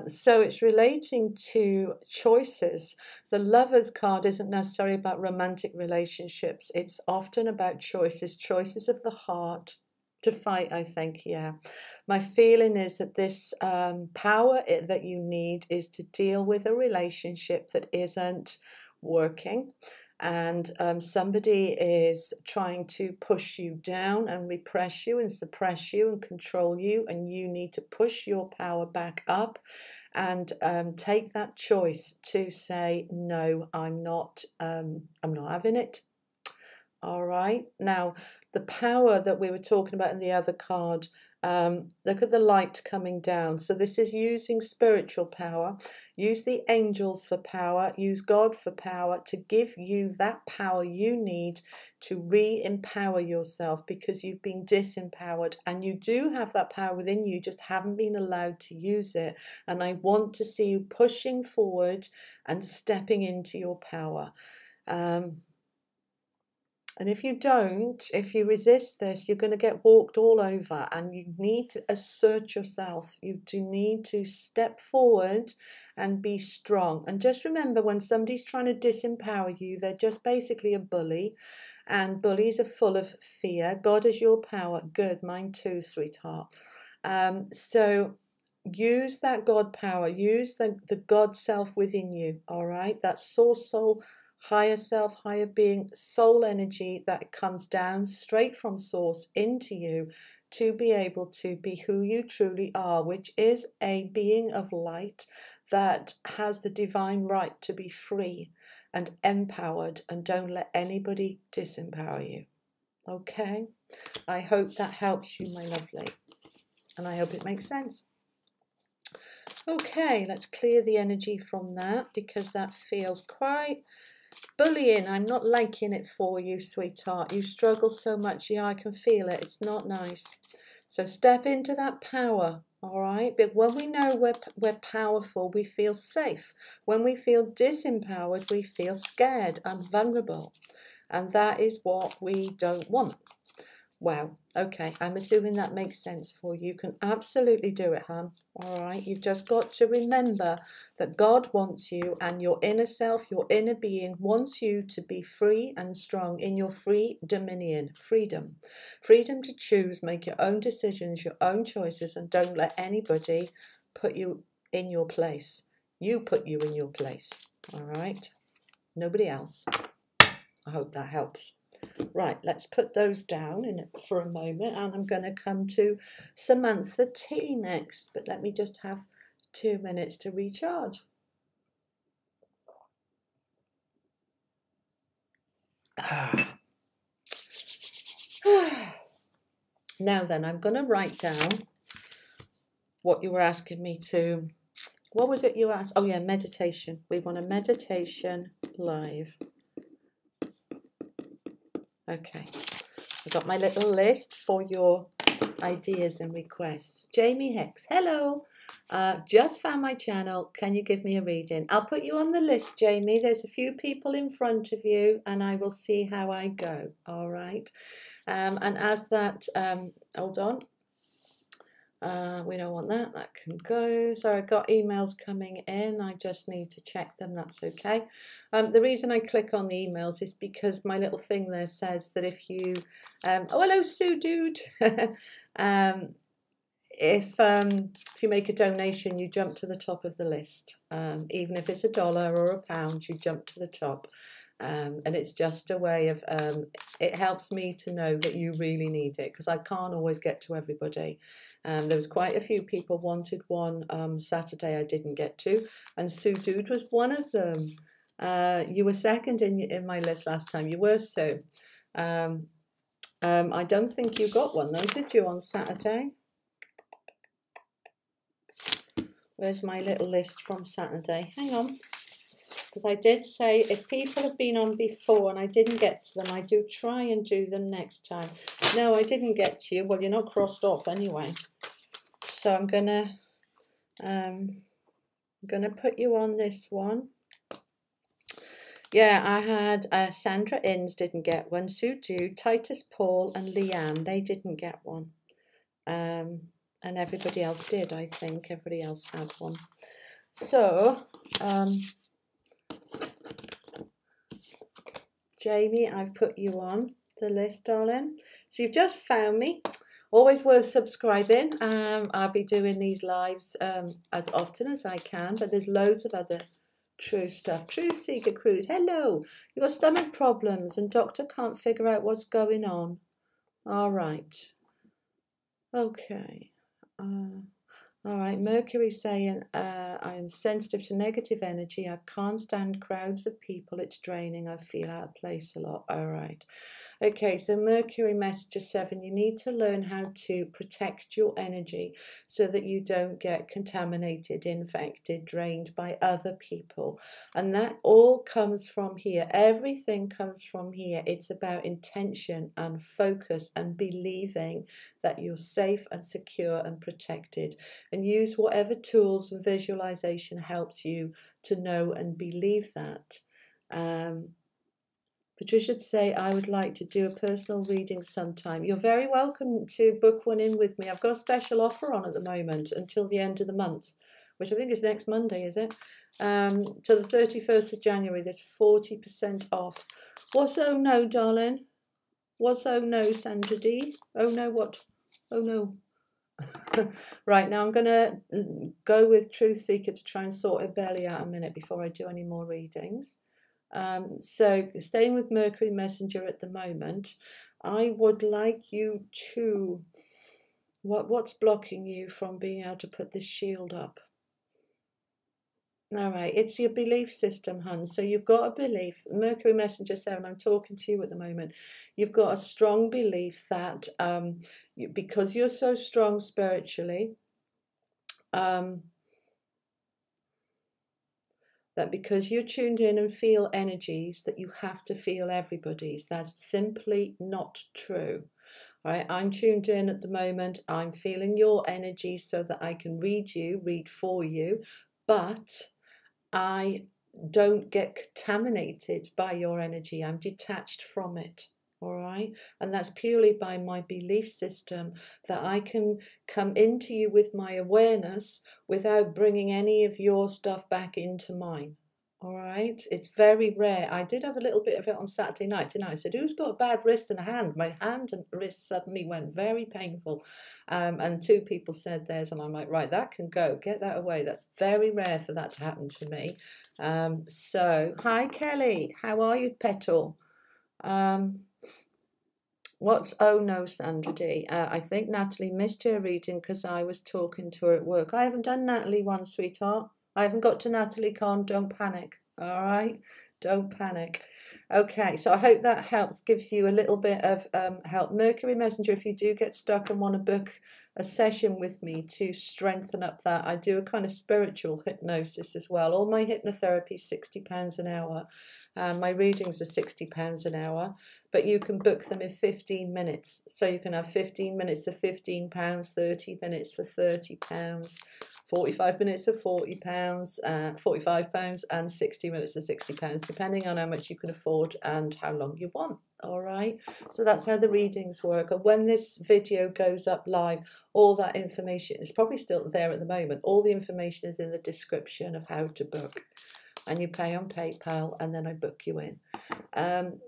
so it's relating to choices. The Lovers card isn't necessarily about romantic relationships. It's often about choices, choices of the heart to fight, I think, yeah. My feeling is that this power that you need is to deal with a relationship that isn't working. And somebody is trying to push you down and repress you and suppress you and control you, and you need to push your power back up and take that choice to say, no, I'm not having it. All right, now the power that we were talking about in the other card, look at the light coming down. So this is using spiritual power. Use the angels for power. Use God for power to give you that power you need to re-empower yourself, because you've been disempowered, and you do have that power within you, just haven't been allowed to use it. And I want to see you pushing forward and stepping into your power. And if you don't, if you resist this, you're going to get walked all over, and you need to assert yourself. You do need to step forward and be strong. And just remember, when somebody's trying to disempower you, they're just basically a bully, and bullies are full of fear. God is your power. Good, mine too, sweetheart. So use that God power. Use the God self within you, all right? That source soul, higher self, higher being, soul energy that comes down straight from source into you to be able to be who you truly are, which is a being of light that has the divine right to be free and empowered, and don't let anybody disempower you. Okay? I hope that helps you, my lovely, and I hope it makes sense. Okay, let's clear the energy from that, because that feels quite bullying. I'm not liking it for you, sweetheart. You struggle so much. Yeah, I can feel it. It's not nice. So step into that power, all right? But when we know we're powerful, we feel safe. When we feel disempowered, we feel scared and vulnerable. And that is what we don't want. Wow. Okay. I'm assuming that makes sense for you. You can absolutely do it, hon. All right. You've just got to remember that God wants you, and your inner self, your inner being wants you to be free and strong in your free dominion. Freedom. Freedom to choose, make your own decisions, your own choices, and don't let anybody put you in your place. You put you in your place. All right. Nobody else. I hope that helps. Right, let's put those down for a moment, and I'm going to come to Samantha T next, but let me just have 2 minutes to recharge. Now then, I'm going to write down what you were asking me to. What was it you asked? Oh yeah, meditation. We want a meditation live. Okay. I've got my little list for your ideas and requests. Jamie Hicks, hello. Just found my channel. Can you give me a reading? I'll put you on the list, Jamie. There's a few people in front of you, and I will see how I go. All right. And as that, hold on. We don't want that. That can go. So I got emails coming in. I just need to check them. That's okay. The reason I click on the emails is because my little thing there says that if you, oh hello Sue dude. If you make a donation, you jump to the top of the list. Even if it's $1 or £1, you jump to the top. And it's just a way of, it helps me to know that you really need it, because I can't always get to everybody. There was quite a few people wanted one Saturday I didn't get to, and Sue Dude was one of them. You were second in my list last time. You were, Sue. I don't think you got one though, did you, on Saturday? Where's my little list from Saturday? Hang on. Because I did say if people have been on before and I didn't get to them, I do try and do them next time. No, I didn't get to you. Well, you're not crossed off anyway. So I'm gonna put you on this one. Yeah, I had Sandra Inns didn't get one. Sue Dude, Titus Paul, and Leanne. They didn't get one. And everybody else did, I think. Everybody else had one. So, Jamie, I've put you on the list, darling. So you've just found me. Always worth subscribing. I'll be doing these lives as often as I can, but there's loads of other true stuff. Truth Seeker Cruise, hello. You've got stomach problems and doctor can't figure out what's going on. All right. Okay. All right, Mercury saying, I am sensitive to negative energy. I can't stand crowds of people. It's draining. I feel out of place a lot. All right. Okay, so Mercury Messenger 7, you need to learn how to protect your energy so that you don't get contaminated, infected, drained by other people. And that all comes from here. Everything comes from here. It's about intention and focus and believing that you're safe and secure and protected. And use whatever tools and visualization helps you to know and believe that. Patricia to say, I would like to do a personal reading sometime. You're very welcome to book one in with me. I've got a special offer on at the moment until the end of the month, which I think is next Monday, is it? Till the 31st of January, there's 40% off. What's oh no, darling? What's oh no, Sandra D? Oh no, what? Oh no. Right, now I'm going to go with Truth Seeker to try and sort her belly out a minute before I do any more readings. So staying with Mercury Messenger at the moment, I would like you to, what's blocking you from being able to put this shield up? All right, it's your belief system, hun. So you've got a belief, Mercury Messenger 7, I'm talking to you at the moment. You've got a strong belief that because you're so strong spiritually, that because you're tuned in and feel energies, that you have to feel everybody's. That's simply not true. Right? I'm tuned in at the moment. I'm feeling your energy so that I can read for you, but I don't get contaminated by your energy. I'm detached from it. all right? And that's purely by my belief system, that I can come into you with my awareness without bringing any of your stuff back into mine. All right, it's very rare. I did have a little bit of it on Saturday night, didn't I? I said, who's got a bad wrist and a hand? My hand and wrist suddenly went very painful. And 2 people said theirs, and I'm like, right, that can go. Get that away. That's very rare for that to happen to me. So, hi, Kelly. How are you, Petal? What's, oh no, Sandra D. I think Natalie missed her reading because I was talking to her at work. I haven't done Natalie one, sweetheart. I haven't got to Natalie Con. Don't panic. All right? Don't panic. Okay, so I hope that helps, gives you a little bit of help. Mercury Messenger, if you do get stuck and want to book a session with me to strengthen up that, I do a kind of spiritual hypnosis as well. All my hypnotherapy is £60 an hour. My readings are £60 an hour, but you can book them in 15 minutes. So you can have 15 minutes of £15, 30 minutes for £30, 45 minutes of £40, £45, and 60 minutes of £60, depending on how much you can afford and how long you want. All right, so that's how the readings work. And when this video goes up live, all that information is probably still there at the moment. All the information is in the description of how to book, and you pay on PayPal, and then I book you in.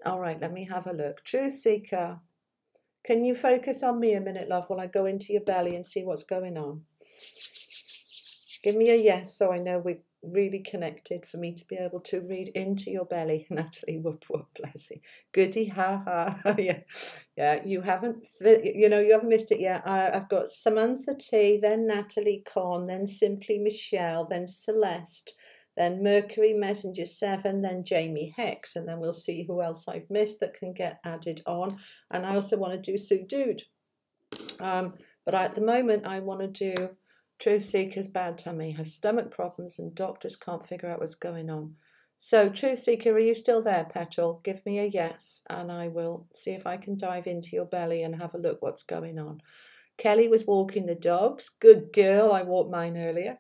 All right, let me have a look. Truth Seeker, can you focus on me a minute, love, while I go into your belly and see what's going on? Give me a yes, so I know we're really connected, for me to be able to read into your belly. Natalie, whoop whoop, bless you. Goody, ha ha. yeah, you haven't missed it yet. I've got Samantha T, then Natalie Con, then Simply Michelle, then Celeste, then Mercury Messenger 7, then Jamie Hex, and then we'll see who else I've missed that can get added on. And I also want to do Sue Dude. But at the moment I want to do Truth Seeker's bad tummy, has stomach problems, and doctors can't figure out what's going on. So, Truth Seeker, are you still there, Petal? Give me a yes, and I will see if I can dive into your belly and have a look what's going on. Kelly was walking the dogs. Good girl. I walked mine earlier.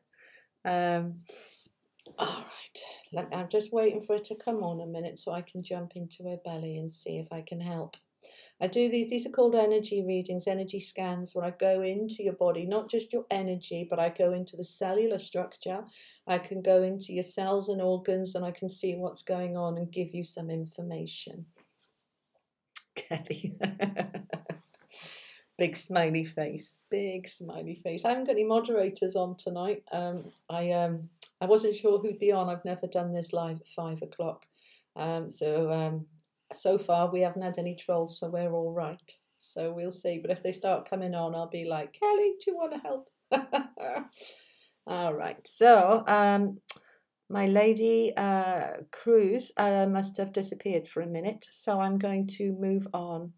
All right. I'm just waiting for it to come on a minute so I can jump into her belly and see if I can help. I do these are called energy readings, energy scans, where I go into your body, not just your energy, but I go into the cellular structure. I can go into your cells and organs, and I can see what's going on and give you some information. Kelly. Big smiley face, big smiley face. I haven't got any moderators on tonight. I wasn't sure who'd be on. I've never done this live at 5 o'clock. So far, we haven't had any trolls, so we're all right. So we'll see. But if they start coming on, I'll be like, Kelly, do you want to help? All right. So my lady Cruz must have disappeared for a minute. So I'm going to move on.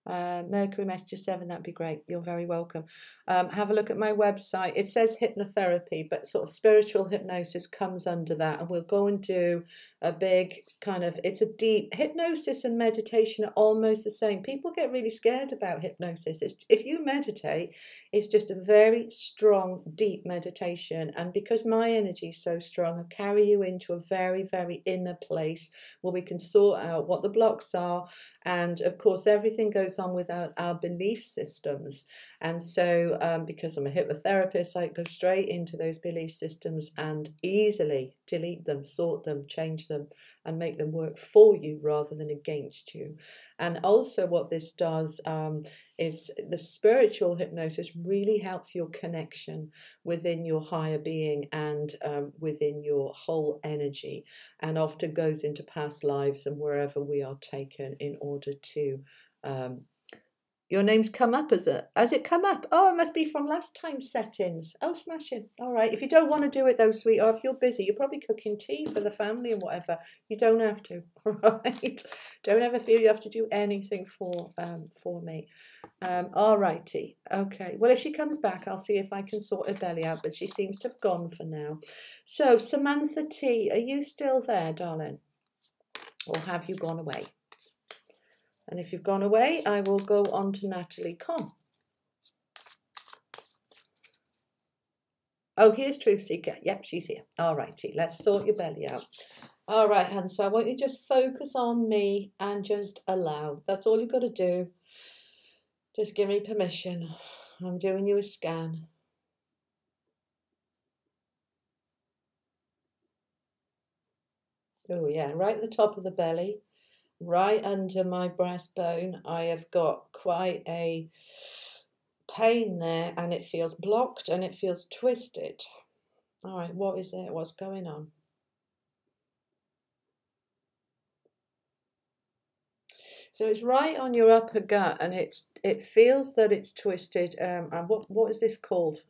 Mercury Messenger 7, that'd be great. You're very welcome. Have a look at my website. It says hypnotherapy, but sort of spiritual hypnosis comes under that, and we'll go and do a big kind of, it's a deep hypnosis, and meditation are almost the same. People get really scared about hypnosis. If you meditate, it's just a very strong, deep meditation, and because my energy is so strong, I carry you into a very, very inner place where we can sort out what the blocks are. And of course, everything goes on without our belief systems. And so because I'm a hypnotherapist, I go straight into those belief systems and easily delete them, sort them, change them, and make them work for you rather than against you. And also what this does is the spiritual hypnosis really helps your connection within your higher being and within your whole energy, and often goes into past lives and wherever we are taken in order to your name's come up as it come up? Oh, it must be from last time's settings. Oh, smashing. All right. If you don't want to do it though, sweetheart, if you're busy, you're probably cooking tea for the family and whatever. You don't have to. All right. Don't ever feel you have to do anything for me. All righty. Okay. Well, if she comes back, I'll see if I can sort her belly out, but she seems to have gone for now. So, Samantha T, are you still there, darling? Or have you gone away? And if you've gone away, I will go on to Natalie Con. Oh, here's Truth Seeker. Yep, she's here. All righty, let's sort your belly out. All right, hun, so I want you to just focus on me and just allow. That's all you've got to do. Just give me permission. I'm doing you a scan. Oh, yeah, right at the top of the belly, right under my breastbone. I have got quite a pain there, and it feels blocked and it feels twisted. All right, what is it? What's going on? So it's right on your upper gut, and it feels that it's twisted. And what is this called?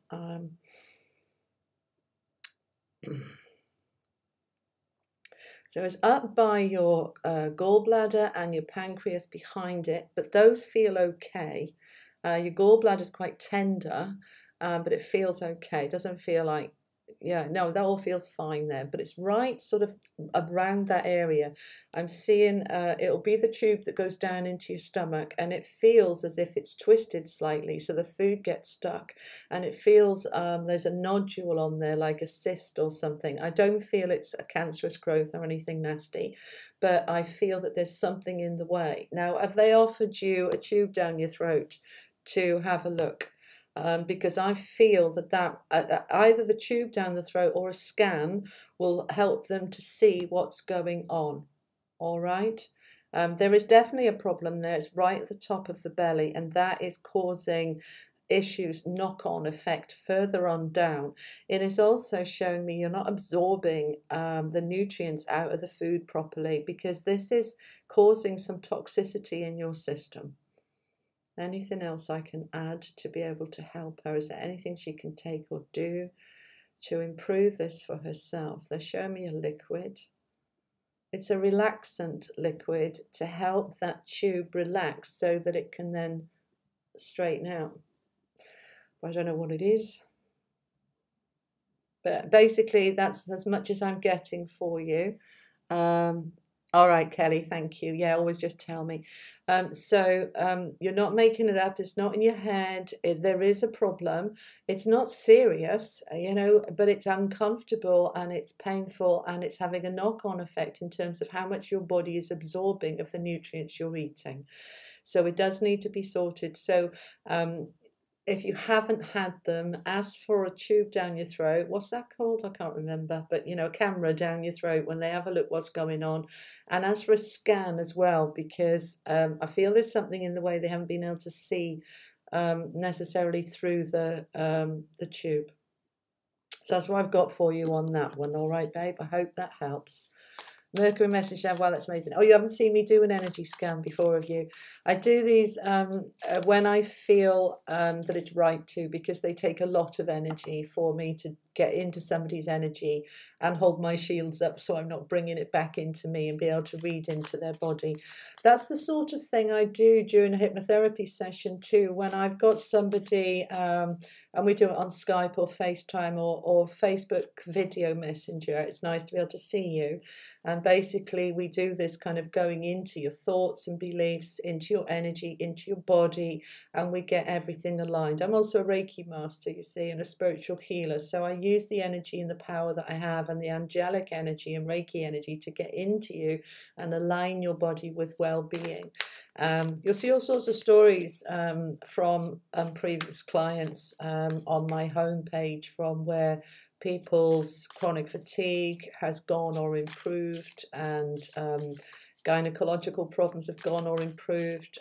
So it's up by your gallbladder and your pancreas behind it, but those feel okay. Your gallbladder is quite tender, but it feels okay. It doesn't feel like, yeah, no, that all feels fine there, but it's right sort of around that area. I'm seeing it'll be the tube that goes down into your stomach, and it feels as if it's twisted slightly, so the food gets stuck, and it feels there's a nodule on there, like a cyst or something. I don't feel it's a cancerous growth or anything nasty, but I feel that there's something in the way. Now, have they offered you a tube down your throat to have a look? Because I feel that either the tube down the throat or a scan will help them to see what's going on. All right. There is definitely a problem there. It's right at the top of the belly, and that is causing issues, knock-on effect further on down. It is also showing me you're not absorbing the nutrients out of the food properly, because this is causing some toxicity in your system. Anything else I can add to be able to help her? Is there anything she can take or do to improve this for herself? They're showing me a liquid. It's a relaxant liquid to help that tube relax so that it can then straighten out. I don't know what it is, but basically that's as much as I'm getting for you. All right, Kelly, thank you. Yeah, always just tell me. You're not making it up. It's not in your head. There is a problem. It's not serious, but it's uncomfortable and it's painful, and it's having a knock-on effect in terms of how much your body is absorbing of the nutrients you're eating. So it does need to be sorted. So if you haven't had them, ask for a tube down your throat. What's that called? I can't remember. But, a camera down your throat when they have a look what's going on. And ask for a scan as well, because I feel there's something in the way they haven't been able to see necessarily through the tube. So that's what I've got for you on that one. All right, babe? I hope that helps. Mercury Messenger, wow, that's amazing. Oh, you haven't seen me do an energy scan before, have you? I do these when I feel that it's right to, because they take a lot of energy for me to get into somebody's energy and hold my shields up so I'm not bringing it back into me and be able to read into their body. That's the sort of thing I do during a hypnotherapy session too, when I've got somebody and we do it on Skype or FaceTime or Facebook video messenger. It's nice to be able to see you. And basically we do this kind of going into your thoughts and beliefs, into your energy, into your body, and we get everything aligned. I'm also a Reiki master, you see, and a spiritual healer. So I use the energy and the power that I have and the angelic energy and Reiki energy to get into you and align your body with well-being. You'll see all sorts of stories from previous clients on my homepage, from where people's chronic fatigue has gone or improved, and gynecological problems have gone or improved,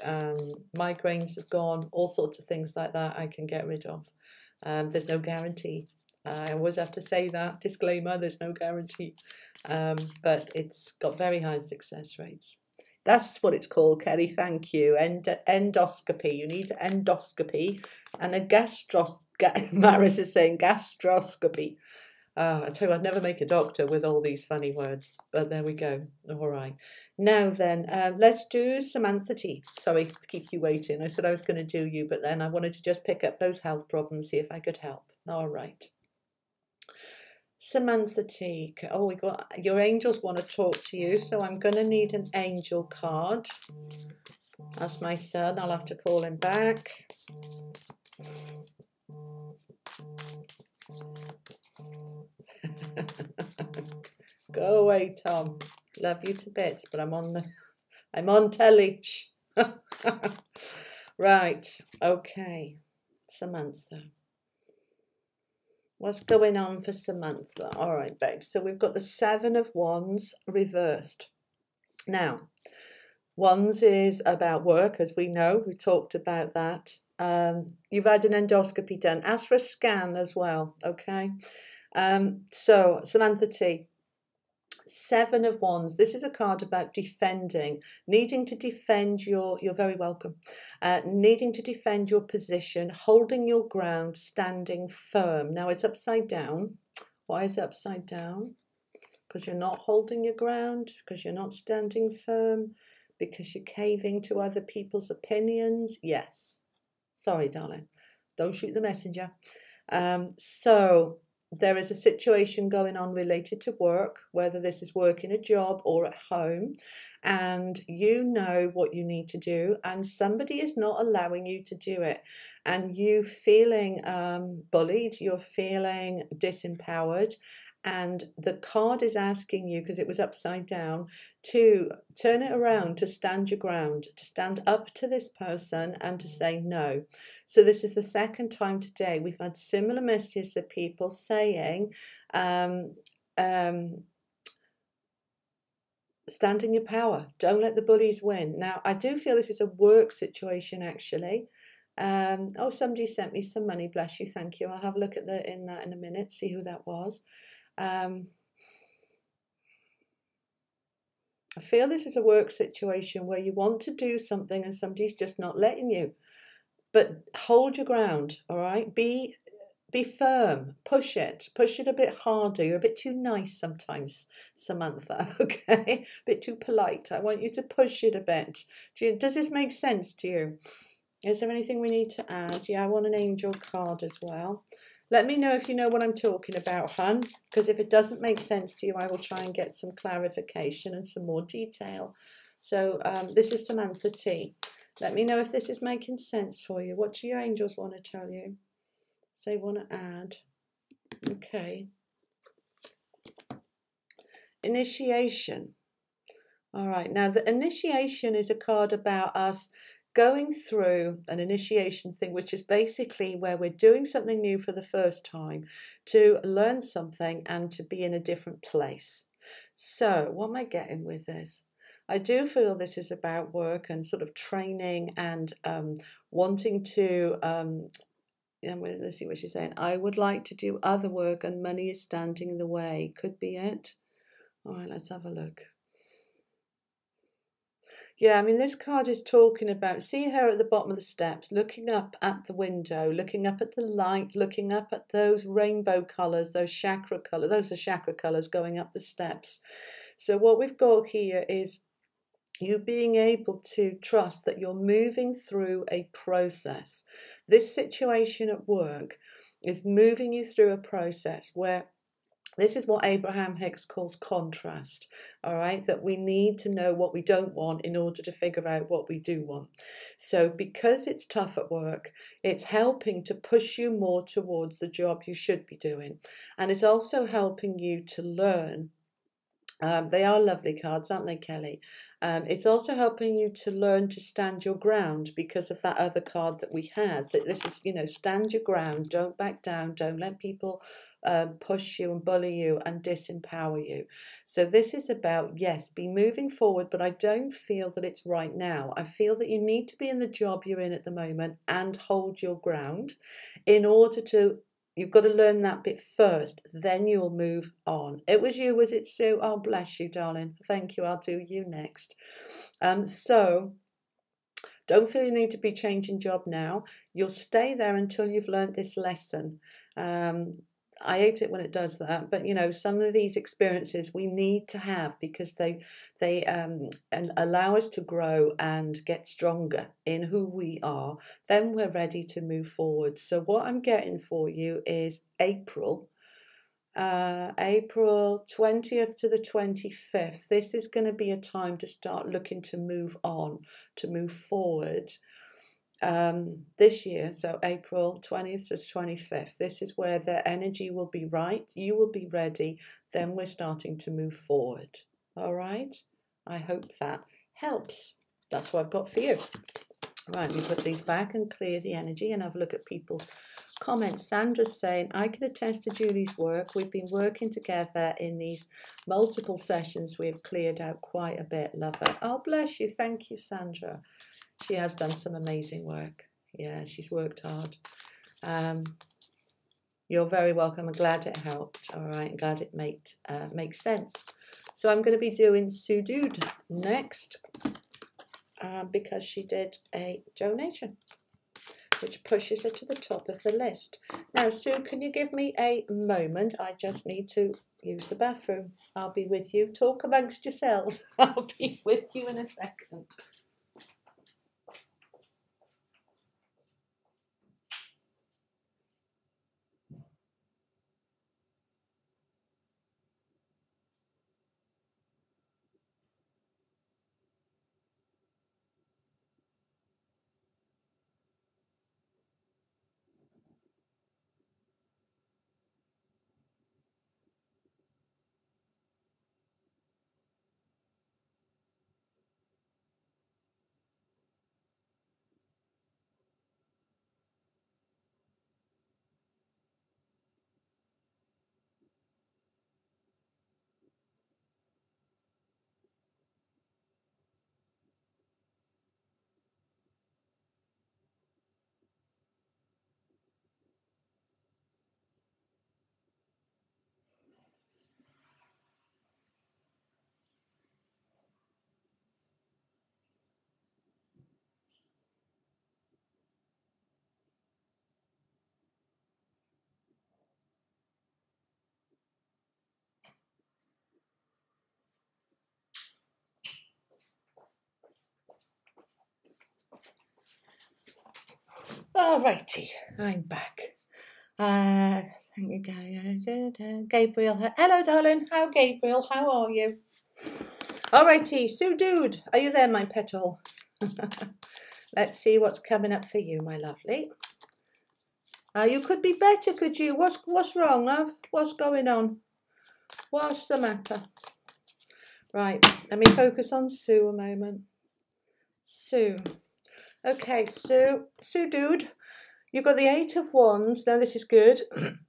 migraines have gone, all sorts of things like that I can get rid of. There's no guarantee. I always have to say that, disclaimer, there's no guarantee, but it's got very high success rates. That's what it's called, Kelly. Thank you. Endoscopy. You need endoscopy and a Maris is saying gastroscopy. I tell you, I'd never make a doctor with all these funny words, but there we go. All right. Now then, let's do Samantha T. Sorry to keep you waiting. I said I was going to do you, but then I wanted to just pick up those health problems, see if I could help. All right. Samantha T. Oh, we got your angels want to talk to you, so I'm going to need an angel card. That's my son. I'll have to call him back. Go away, Tom. Love you to bits, but I'm on telly. Right, okay. Samantha. What's going on for Samantha? All right, babe. So we've got the 7 of Wands reversed. Now, Wands is about work, as we know. We talked about that. You've had an endoscopy done. Ask for a scan as well, okay? So, Samantha T, 7 of Wands. This is a card about defending, needing to defend you're very welcome, needing to defend your position, holding your ground, standing firm. Now it's upside down. Why is it upside down? Because you're not holding your ground, because you're not standing firm, because you're caving to other people's opinions. Yes. Sorry, darling. Don't shoot the messenger. So there is a situation going on related to work, whether this is work in a job or at home, and you know what you need to do, and somebody is not allowing you to do it, and you feeling bullied, you're feeling disempowered, and the card is asking you, because it was upside down, to turn it around, to stand your ground, to stand up to this person and to say no. So this is the second time today we've had similar messages of people saying, stand in your power. Don't let the bullies win. Now, I do feel this is a work situation, actually. Oh, somebody sent me some money. Bless you. Thank you. I'll have a look at that in a minute, see who that was. I feel this is a work situation where you want to do something and somebody's just not letting you. But hold your ground, all right? Be firm. Push it a bit harder. You're a bit too nice sometimes, Samantha, okay? A bit too polite. I want you to push it a bit. Does this make sense to you? Is there anything we need to add? Yeah, I want an angel card as well. Let me know if you know what I'm talking about, hun, because if it doesn't make sense to you, I will try and get some clarification and some more detail. So this is Samantha T. Let me know if this is making sense for you. What do your angels want to tell you? So they want to add. Okay. Initiation. All right. Now, the initiation is a card about us going through an initiation thing, which is basically where we're doing something new for the first time, to learn something and to be in a different place. So what am I getting with this? I do feel this is about work and sort of training and wanting to, let's see what she's saying. I would like to do other work and money is standing in the way. Could be it. All right, let's have a look. Yeah, I mean, this card is talking about, see her at the bottom of the steps, looking up at the window, looking up at the light, looking up at those rainbow colours, those chakra colours, those are chakra colours going up the steps. So what we've got here is you being able to trust that you're moving through a process. This situation at work is moving you through a process where this is what Abraham Hicks calls contrast, all right, that we need to know what we don't want in order to figure out what we do want. So because it's tough at work, it's helping to push you more towards the job you should be doing. And it's also helping you to learn. They are lovely cards, aren't they, Kelly? It's also helping you to learn to stand your ground because of that other card that we had. That this is, stand your ground, don't back down, don't let people push you and bully you and disempower you. So this is about, yes, be moving forward, but I don't feel that it's right now. I feel that you need to be in the job you're in at the moment and hold your ground in order to. You've got to learn that bit first, then you'll move on. It was you, was it, Sue? Oh, bless you, darling. Thank you. I'll do you next. So don't feel you need to be changing job now. You'll stay there until you've learned this lesson. I hate it when it does that, but some of these experiences we need to have because they allow us to grow and get stronger in who we are. Then we're ready to move forward. So what I'm getting for you is April 20th to the 25th. This is going to be a time to start looking to move on, to move forward. this year, so April 20th to 25th, this is where their energy will be right. You will be ready. Then we're starting to move forward. All right. I hope that helps. That's what I've got for you. Right, we put these back and clear the energy and have a look at people's comments. Sandra's saying, I can attest to Julie's work. We've been working together in these multiple sessions. We've cleared out quite a bit. Love it. Oh, bless you. Thank you, Sandra. She has done some amazing work. Yeah, she's worked hard. You're very welcome. I'm glad it helped. All right, I'm glad it makes sense. So I'm going to be doing Sue Dude next because she did a donation, which pushes her to the top of the list. Now, Sue, can you give me a moment? I just need to use the bathroom. I'll be with you. Talk amongst yourselves. I'll be with you in a second. Alrighty, I'm back. Thank you, Gabriel. Hello, darling. How, Gabriel? How are you? Alrighty, Sue Dude, are you there, my petal? Let's see what's coming up for you, my lovely. You could be better, could you? What's wrong, love? What's going on? What's the matter? Right, let me focus on Sue a moment. Sue. Okay, Sue Dude, you've got the 8 of Wands. Now, this is good.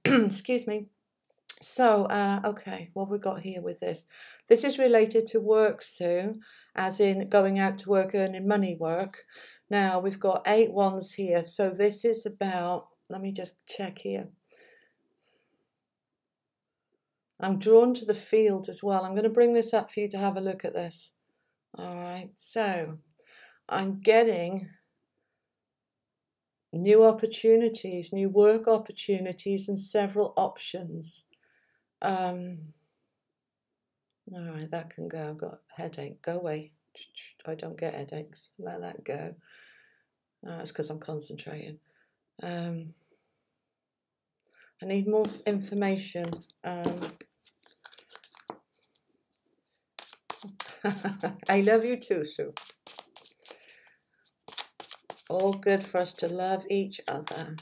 Excuse me. So, okay, what we've got here with this. This is related to work, Sue, as in going out to work, earning money work. Now, we've got 8 Wands here. So this is about, let me just check here. I'm drawn to the field as well. I'm going to bring this up for you to have a look at this. All right, so I'm getting new opportunities, new work opportunities, and several options. All right, that can go. I've got a headache. Go away. I don't get headaches. Let that go. That's because I'm concentrating. I need more information. I love you too, Sue. All good for us to love each other.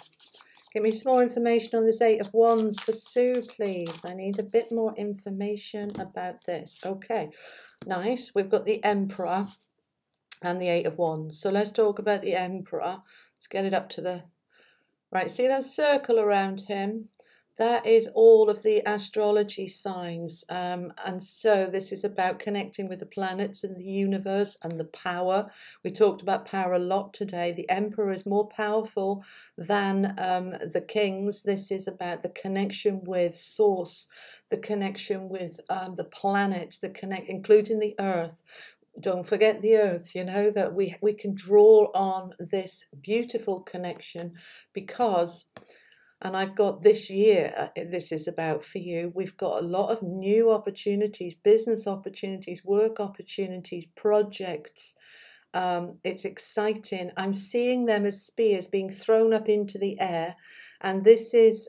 Give me some more information on this 8 of Wands for Sue, please. I need a bit more information about this. Okay, nice. We've got the Emperor and the 8 of Wands. So let's talk about the Emperor. Let's get it up to the... Right, see that circle around him? That is all of the astrology signs. And so this is about connecting with the planets and the universe and the power. We talked about power a lot today. The Emperor is more powerful than the kings. This is about the connection with Source, the connection with the planets, including the Earth. Don't forget the Earth, you know, that we can draw on this beautiful connection because... And I've got this year, this is about for you, we've got a lot of new opportunities, business opportunities, work opportunities, projects. It's exciting. I'm seeing them as spears being thrown up into the air. And this is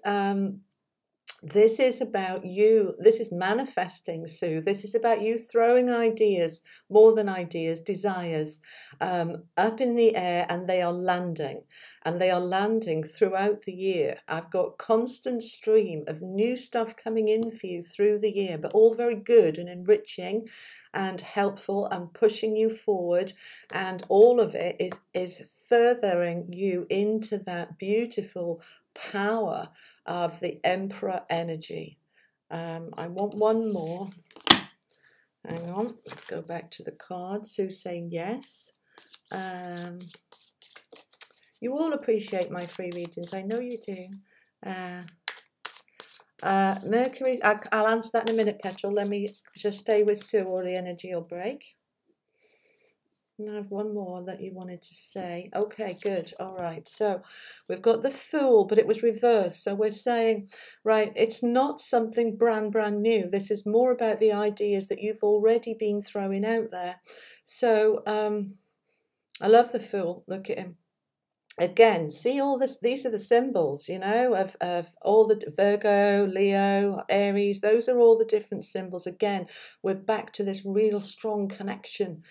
This is about you. This is manifesting, Sue. This is about you throwing ideas, more than ideas, desires, up in the air, and they are landing. And they are landing throughout the year. I've got constant stream of new stuff coming in for you through the year, but all very good and enriching and helpful and pushing you forward. And all of it is furthering you into that beautiful power of the Emperor energy. I want one more. Hang on, let's go back to the cards. Sue's saying yes. You all appreciate my free readings. I know you do. Mercury, I'll answer that in a minute, Petrol. Let me just stay with Sue or the energy will break. And I have one more that you wanted to say. Okay, good. All right. So we've got the Fool, but it was reversed. So we're saying, right, it's not something brand new. This is more about the ideas that you've already been throwing out there. So I love the Fool. Look at him. Again, see all this, these are the symbols, you know, of all the Virgo, Leo, Aries. Those are all the different symbols. Again, we're back to this real strong connection.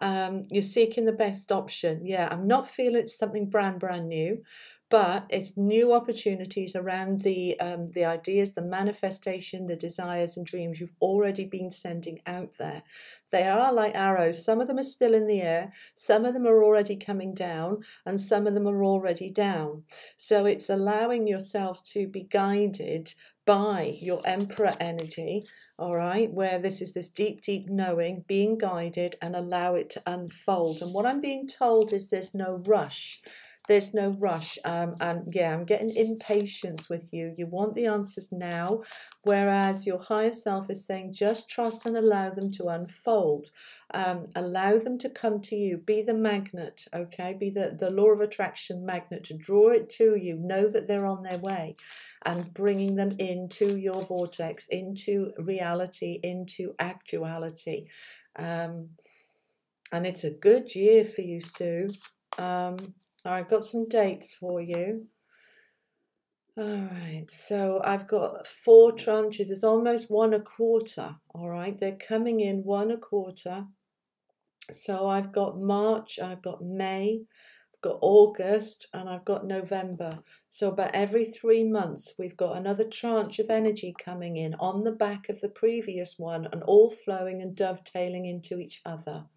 You're seeking the best option. Yeah, I'm not feeling it's something brand new, but it's new opportunities around the ideas, the manifestation, the desires and dreams you've already been sending out there. They are like arrows. Some of them are still in the air, some of them are already coming down, and some of them are already down. So it's allowing yourself to be guided by your Emperor energy, all right, where this is this deep knowing, being guided, and allow it to unfold. And what I'm being told is there's no rush. There's no rush. And yeah, I'm getting impatience with you. You want the answers now, whereas your higher self is saying just trust and allow them to unfold. Allow them to come to you. Be the magnet, okay? Be the law of attraction magnet to draw it to you. Know that they're on their way, and bringing them into your vortex, into reality, into actuality. And it's a good year for you, Sue. I've got some dates for you. All right, so I've got 4 tranches. It's almost 1 1/4. All right, they're coming in 1 1/4. So I've got March, and I've got May, I've got August, and I've got November. So about every 3 months, we've got another tranche of energy coming in on the back of the previous one, and all flowing and dovetailing into each other.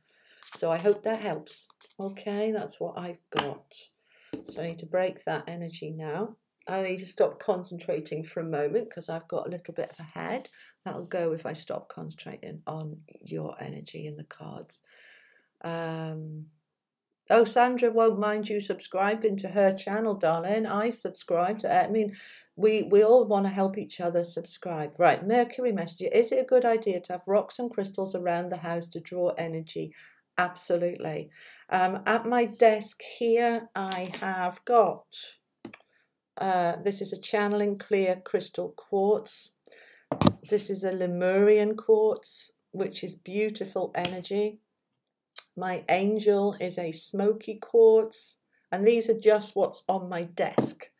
So I hope that helps. Okay, that's what I've got. So I need to break that energy now. I need to stop concentrating for a moment because I've got a little bit of a head. That'll go if I stop concentrating on your energy in the cards. Oh, Sandra won't mind you subscribing to her channel, darling. I subscribe to it. I mean, we all want to help each other subscribe. Right, Mercury Messenger. Is it a good idea to have rocks and crystals around the house to draw energy? Absolutely. At my desk here, I have got, this is a channeling clear crystal quartz. This is a Lemurian quartz, which is beautiful energy. My angel is a smoky quartz, and these are just what's on my desk.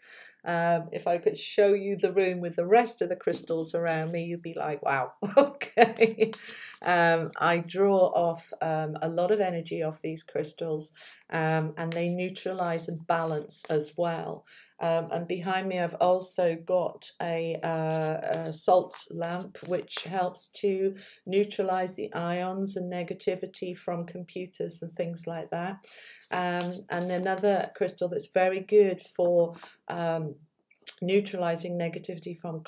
If I could show you the room with the rest of the crystals around me, you'd be like, wow, okay. I draw off a lot of energy off these crystals, and they neutralize and balance as well. And behind me, I've also got a salt lamp, which helps to neutralize the ions and negativity from computers and things like that. And another crystal that's very good for neutralizing negativity from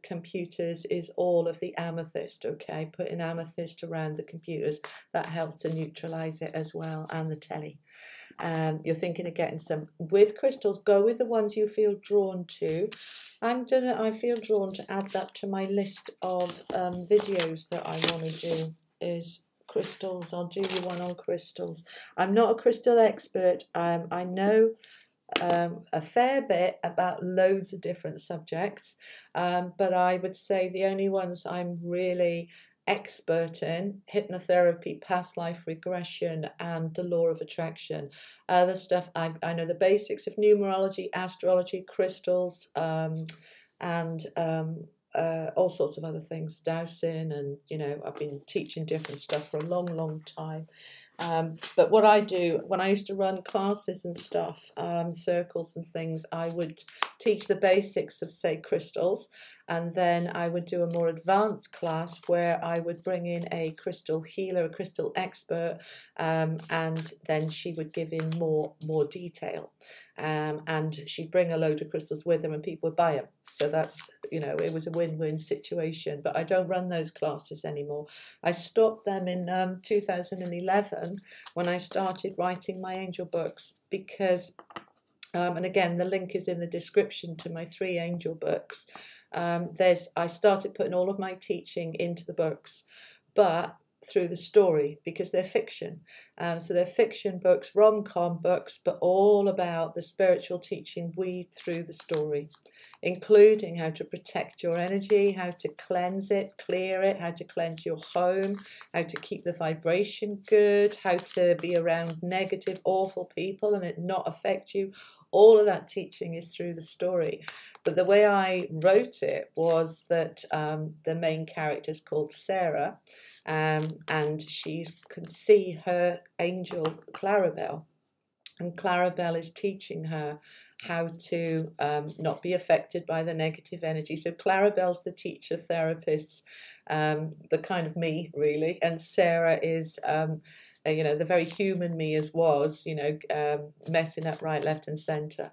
computers is all of the amethyst. Okay, putting amethyst around the computers, that helps to neutralize it as well, and the telly. You're thinking of getting some with crystals, go with the ones you feel drawn to. I feel drawn to add that to my list of videos that I want to do, is crystals. I'll do you one on crystals. I'm not a crystal expert. I know a fair bit about loads of different subjects, but I would say the only ones I'm really expert in: hypnotherapy, past life regression, and the law of attraction. Other stuff, I know the basics of numerology, astrology, crystals, and all sorts of other things, dowsing, and you know, I've been teaching different stuff for a long time. But what I do when I used to run classes and stuff, circles and things, I would teach the basics of, say, crystals, and then I would do a more advanced class where I would bring in a crystal healer, a crystal expert, and then she would give in more detail. And she'd bring a load of crystals with her and people would buy them. So that's, you know, it was a win-win situation. But I don't run those classes anymore. I stopped them in 2011 when I started writing my angel books, because, and again, the link is in the description to my 3 angel books. I started putting all of my teaching into the books, but through the story, because they're fiction. So they're fiction books, rom-com books, but all about the spiritual teaching weaved through the story, including how to protect your energy, how to cleanse it, clear it, how to cleanse your home, how to keep the vibration good, how to be around negative, awful people and it not affect you. All of that teaching is through the story. But the way I wrote it was that the main character is called Sarah, and she can see her angel Clarabelle, and Clarabelle is teaching her how to not be affected by the negative energy. So Clarabelle's the teacher, therapist, the kind of me really, and Sarah is you know, the very human me as was, you know, messing up right, left and centre.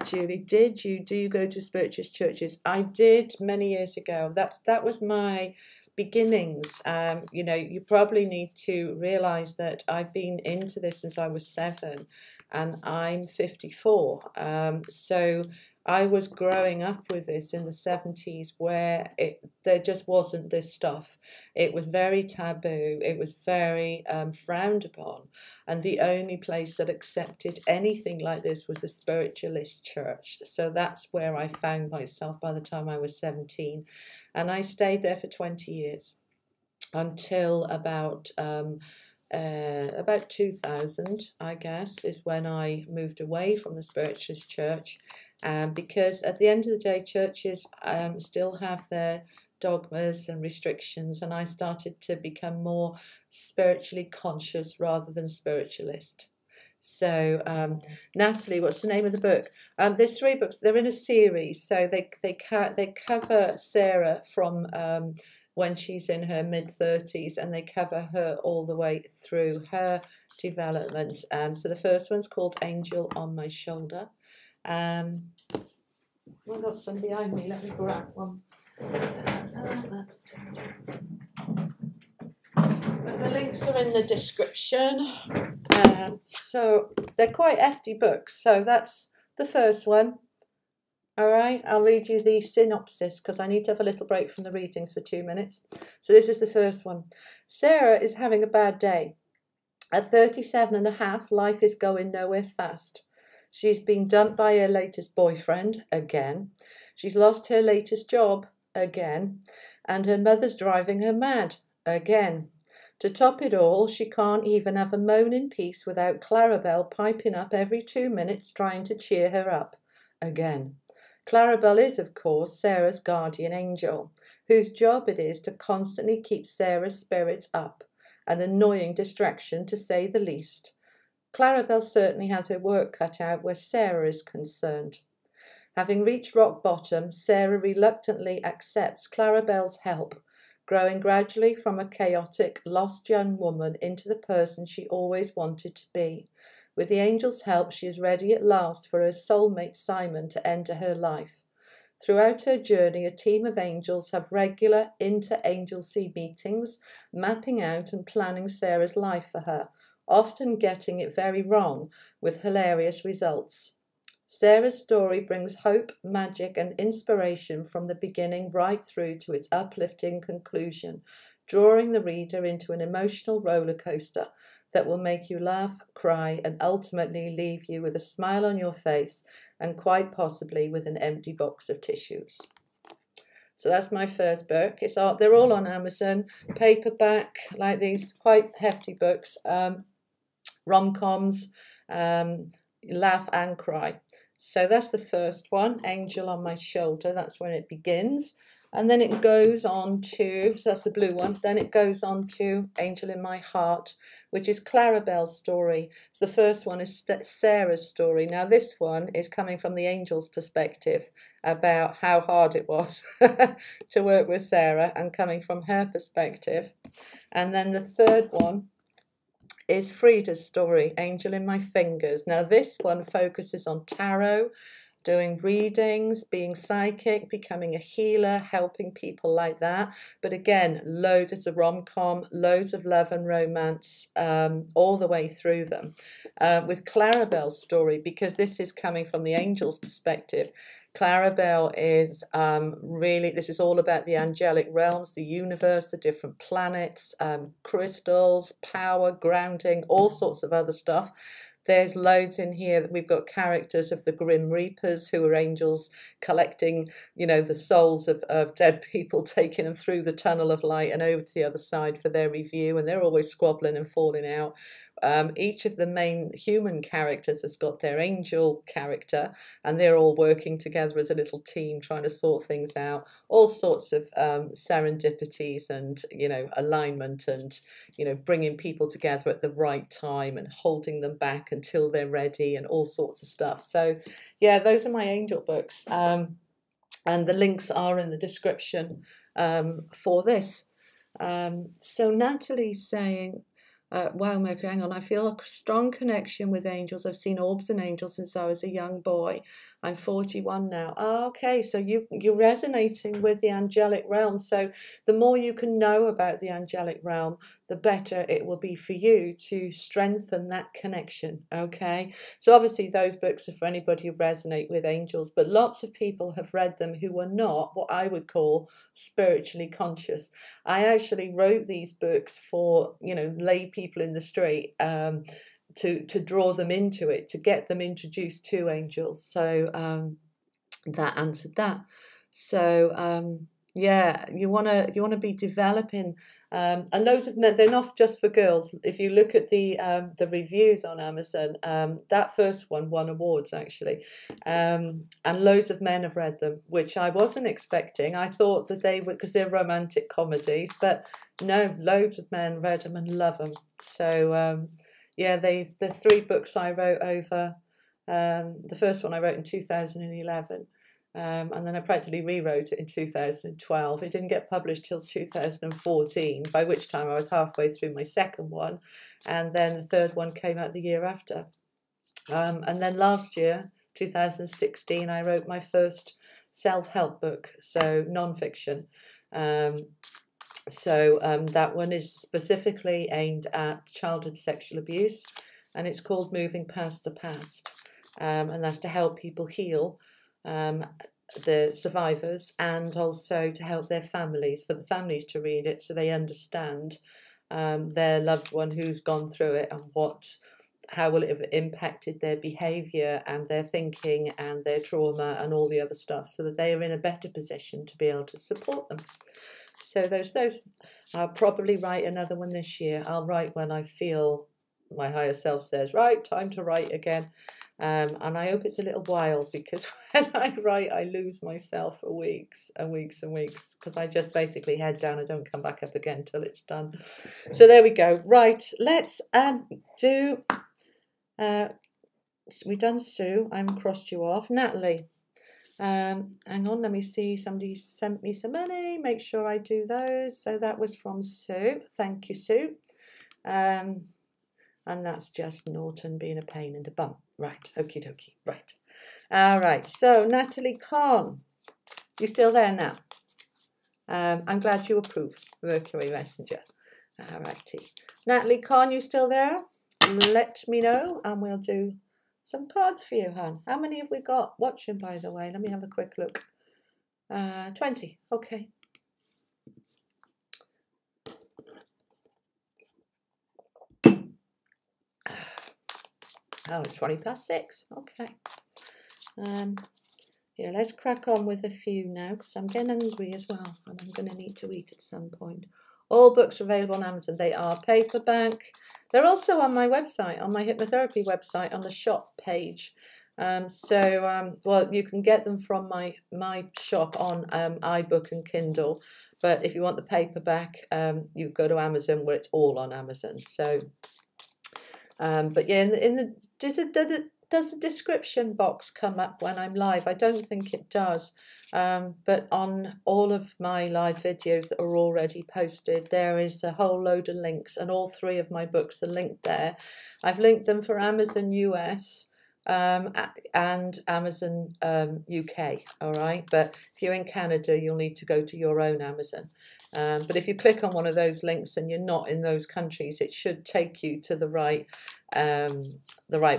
Julie, do you go to spiritualist churches? I did many years ago. That was my beginnings. You know, you probably need to realise that I've been into this since I was 7 and I'm 54. So I was growing up with this in the 70s where there just wasn't this stuff. It was very taboo. It was very frowned upon. And the only place that accepted anything like this was the spiritualist church. So that's where I found myself by the time I was 17. And I stayed there for 20 years until about 2000, I guess, is when I moved away from the spiritualist church. Because at the end of the day, churches still have their dogmas and restrictions, and I started to become more spiritually conscious rather than spiritualist. So, Natalie, what's the name of the book? There's 3 books. They're in a series, so they cover Sarah from when she's in her mid-30s, and they cover her all the way through her development. So the first one's called Angel on My Shoulder. I've got some behind me. Let me grab one. But the links are in the description. So they're quite hefty books. So that's the first one. All right, I'll read you the synopsis because I need to have a little break from the readings for 2 minutes. So this is the first one. Sarah is having a bad day. At 37 and a half, life is going nowhere fast. She's been dumped by her latest boyfriend, again. She's lost her latest job, again. And her mother's driving her mad, again. To top it all, she can't even have a moan in peace without Clarabelle piping up every 2 minutes trying to cheer her up, again. Clarabelle is, of course, Sarah's guardian angel, whose job it is to constantly keep Sarah's spirits up, an annoying distraction to say the least. Clarabelle certainly has her work cut out where Sarah is concerned. Having reached rock bottom, Sarah reluctantly accepts Clarabelle's help, growing gradually from a chaotic, lost young woman into the person she always wanted to be. With the angel's help, she is ready at last for her soulmate Simon to enter her life. Throughout her journey, a team of angels have regular inter-angel sea meetings, mapping out and planning Sarah's life for her, often getting it very wrong, with hilarious results. Sarah's story brings hope, magic, and inspiration from the beginning right through to its uplifting conclusion, drawing the reader into an emotional roller coaster that will make you laugh, cry, and ultimately leave you with a smile on your face and quite possibly with an empty box of tissues. So that's my first book. They're all on Amazon, paperback, like these quite hefty books. Rom-coms, laugh and cry. So that's the first one, Angel on My Shoulder. That's when it begins. And then it goes on to, so that's the blue one, then it goes on to Angel in My Heart, which is Clarabelle's story. So the first one is Sarah's story. Now this one is coming from the angel's perspective about how hard it was to work with Sarah, and coming from her perspective. And then the third one is Frida's story, Angel in My Fingers. Now this one focuses on tarot, doing readings, being psychic, becoming a healer, helping people like that. But again, loads, it's a rom-com, loads of love and romance all the way through them. With Clarabelle's story, because this is coming from the angel's perspective, Clarabelle is really, this is all about the angelic realms, the universe, the different planets, crystals, power, grounding, all sorts of other stuff. There's loads in here that we've got characters of the Grim Reapers, who are angels collecting, you know, the souls of dead people, taking them through the tunnel of light and over to the other side for their review, and they're always squabbling and falling out. Each of the main human characters has got their angel character, and they're all working together as a little team trying to sort things out. All sorts of serendipities and, you know, alignment, and, you know, bringing people together at the right time and holding them back until they're ready, and all sorts of stuff. So yeah, those are my angel books, and the links are in the description for this. So Natalie's saying, wow, Mercury, hang on, I feel a strong connection with angels. I've seen orbs and angels since I was a young boy. I'm 41 now. Oh, okay, so you're resonating with the angelic realm. So the more you can know about the angelic realm, the better it will be for you to strengthen that connection, okay? So obviously those books are for anybody who resonate with angels, but lots of people have read them who are not what I would call spiritually conscious. I actually wrote these books for, you know, lay people in the street, to draw them into it, to get them introduced to angels. So that answered that. So yeah, you wanna be developing, and loads of men. They're not just for girls. If you look at the reviews on Amazon, that first one won awards actually, and loads of men have read them, which I wasn't expecting. I thought that they would, because they're romantic comedies, but no, loads of men read them and love them. So yeah, there's 3 books I wrote over. The first one I wrote in 2011. And then I practically rewrote it in 2012. It didn't get published till 2014, by which time I was halfway through my second one, and then the third one came out the year after. And then last year, 2016, I wrote my first self-help book, so non-fiction. That one is specifically aimed at childhood sexual abuse, and it's called Moving Past the Past, and that's to help people heal, the survivors, and also to help their families, for the families to read it so they understand their loved one who's gone through it, and how will it have impacted their behaviour and their thinking and their trauma and all the other stuff, so that they are in a better position to be able to support them. So those I'll probably write another one this year. I'll write when I feel my higher self says, right, time to write again. And I hope it's a little while, because when I write, I lose myself for weeks and weeks and weeks, because I just basically head down and don't come back up again till it's done. So there we go. Right, let's do, we've done Sue, I haven't crossed you off. Natalie, hang on, let me see, somebody sent me some money, make sure I do those. So that was from Sue, thank you, Sue. And that's just Norton being a pain in the bum. Right, okie dokie, right. All right, so Natalie Khan, you still there now? I'm glad you approve, Mercury Messenger. All righty. Natalie Khan, you still there? Let me know, and we'll do some cards for you, hon. How many have we got watching, by the way? Let me have a quick look. 20, okay. Oh, it's 6:20. Okay. Yeah, let's crack on with a few now, because I'm getting hungry as well, and I'm going to need to eat at some point. All books are available on Amazon. They are paperback. They're also on my website, on my hypnotherapy website, on the shop page. Well, you can get them from my shop on iBook and Kindle, but if you want the paperback, you go to Amazon, where it's all on Amazon. So, but yeah, does the description box come up when I'm live? I don't think it does. But on all of my live videos that are already posted, there is a whole load of links, and all 3 of my books are linked there. I've linked them for Amazon US and Amazon UK, all right? But if you're in Canada, you'll need to go to your own Amazon. But if you click on one of those links and you're not in those countries, it should take you to the right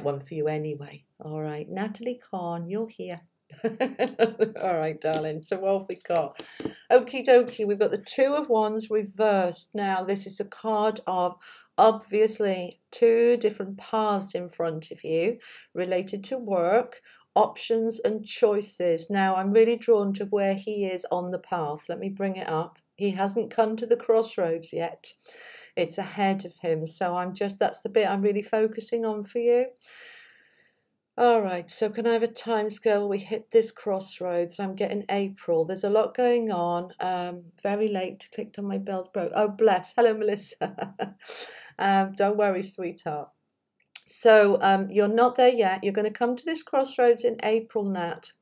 one for you anyway. All right, Natalie Khan, you're here. All right, darling. So what have we got? Okie dokie, we've got the 2 of Wands reversed. Now, this is a card of obviously 2 different paths in front of you related to work, options and choices. Now, I'm really drawn to where he is on the path. Let me bring it up. He hasn't come to the crossroads yet. It's ahead of him. So that's the bit I'm really focusing on for you. All right, so can I have a time scale? We hit this crossroads. I'm getting April. There's a lot going on. Very late. Clicked on my bells broke. Oh, bless. Hello, Melissa. Don't worry, sweetheart. So you're not there yet. You're going to come to this crossroads in April, Nat.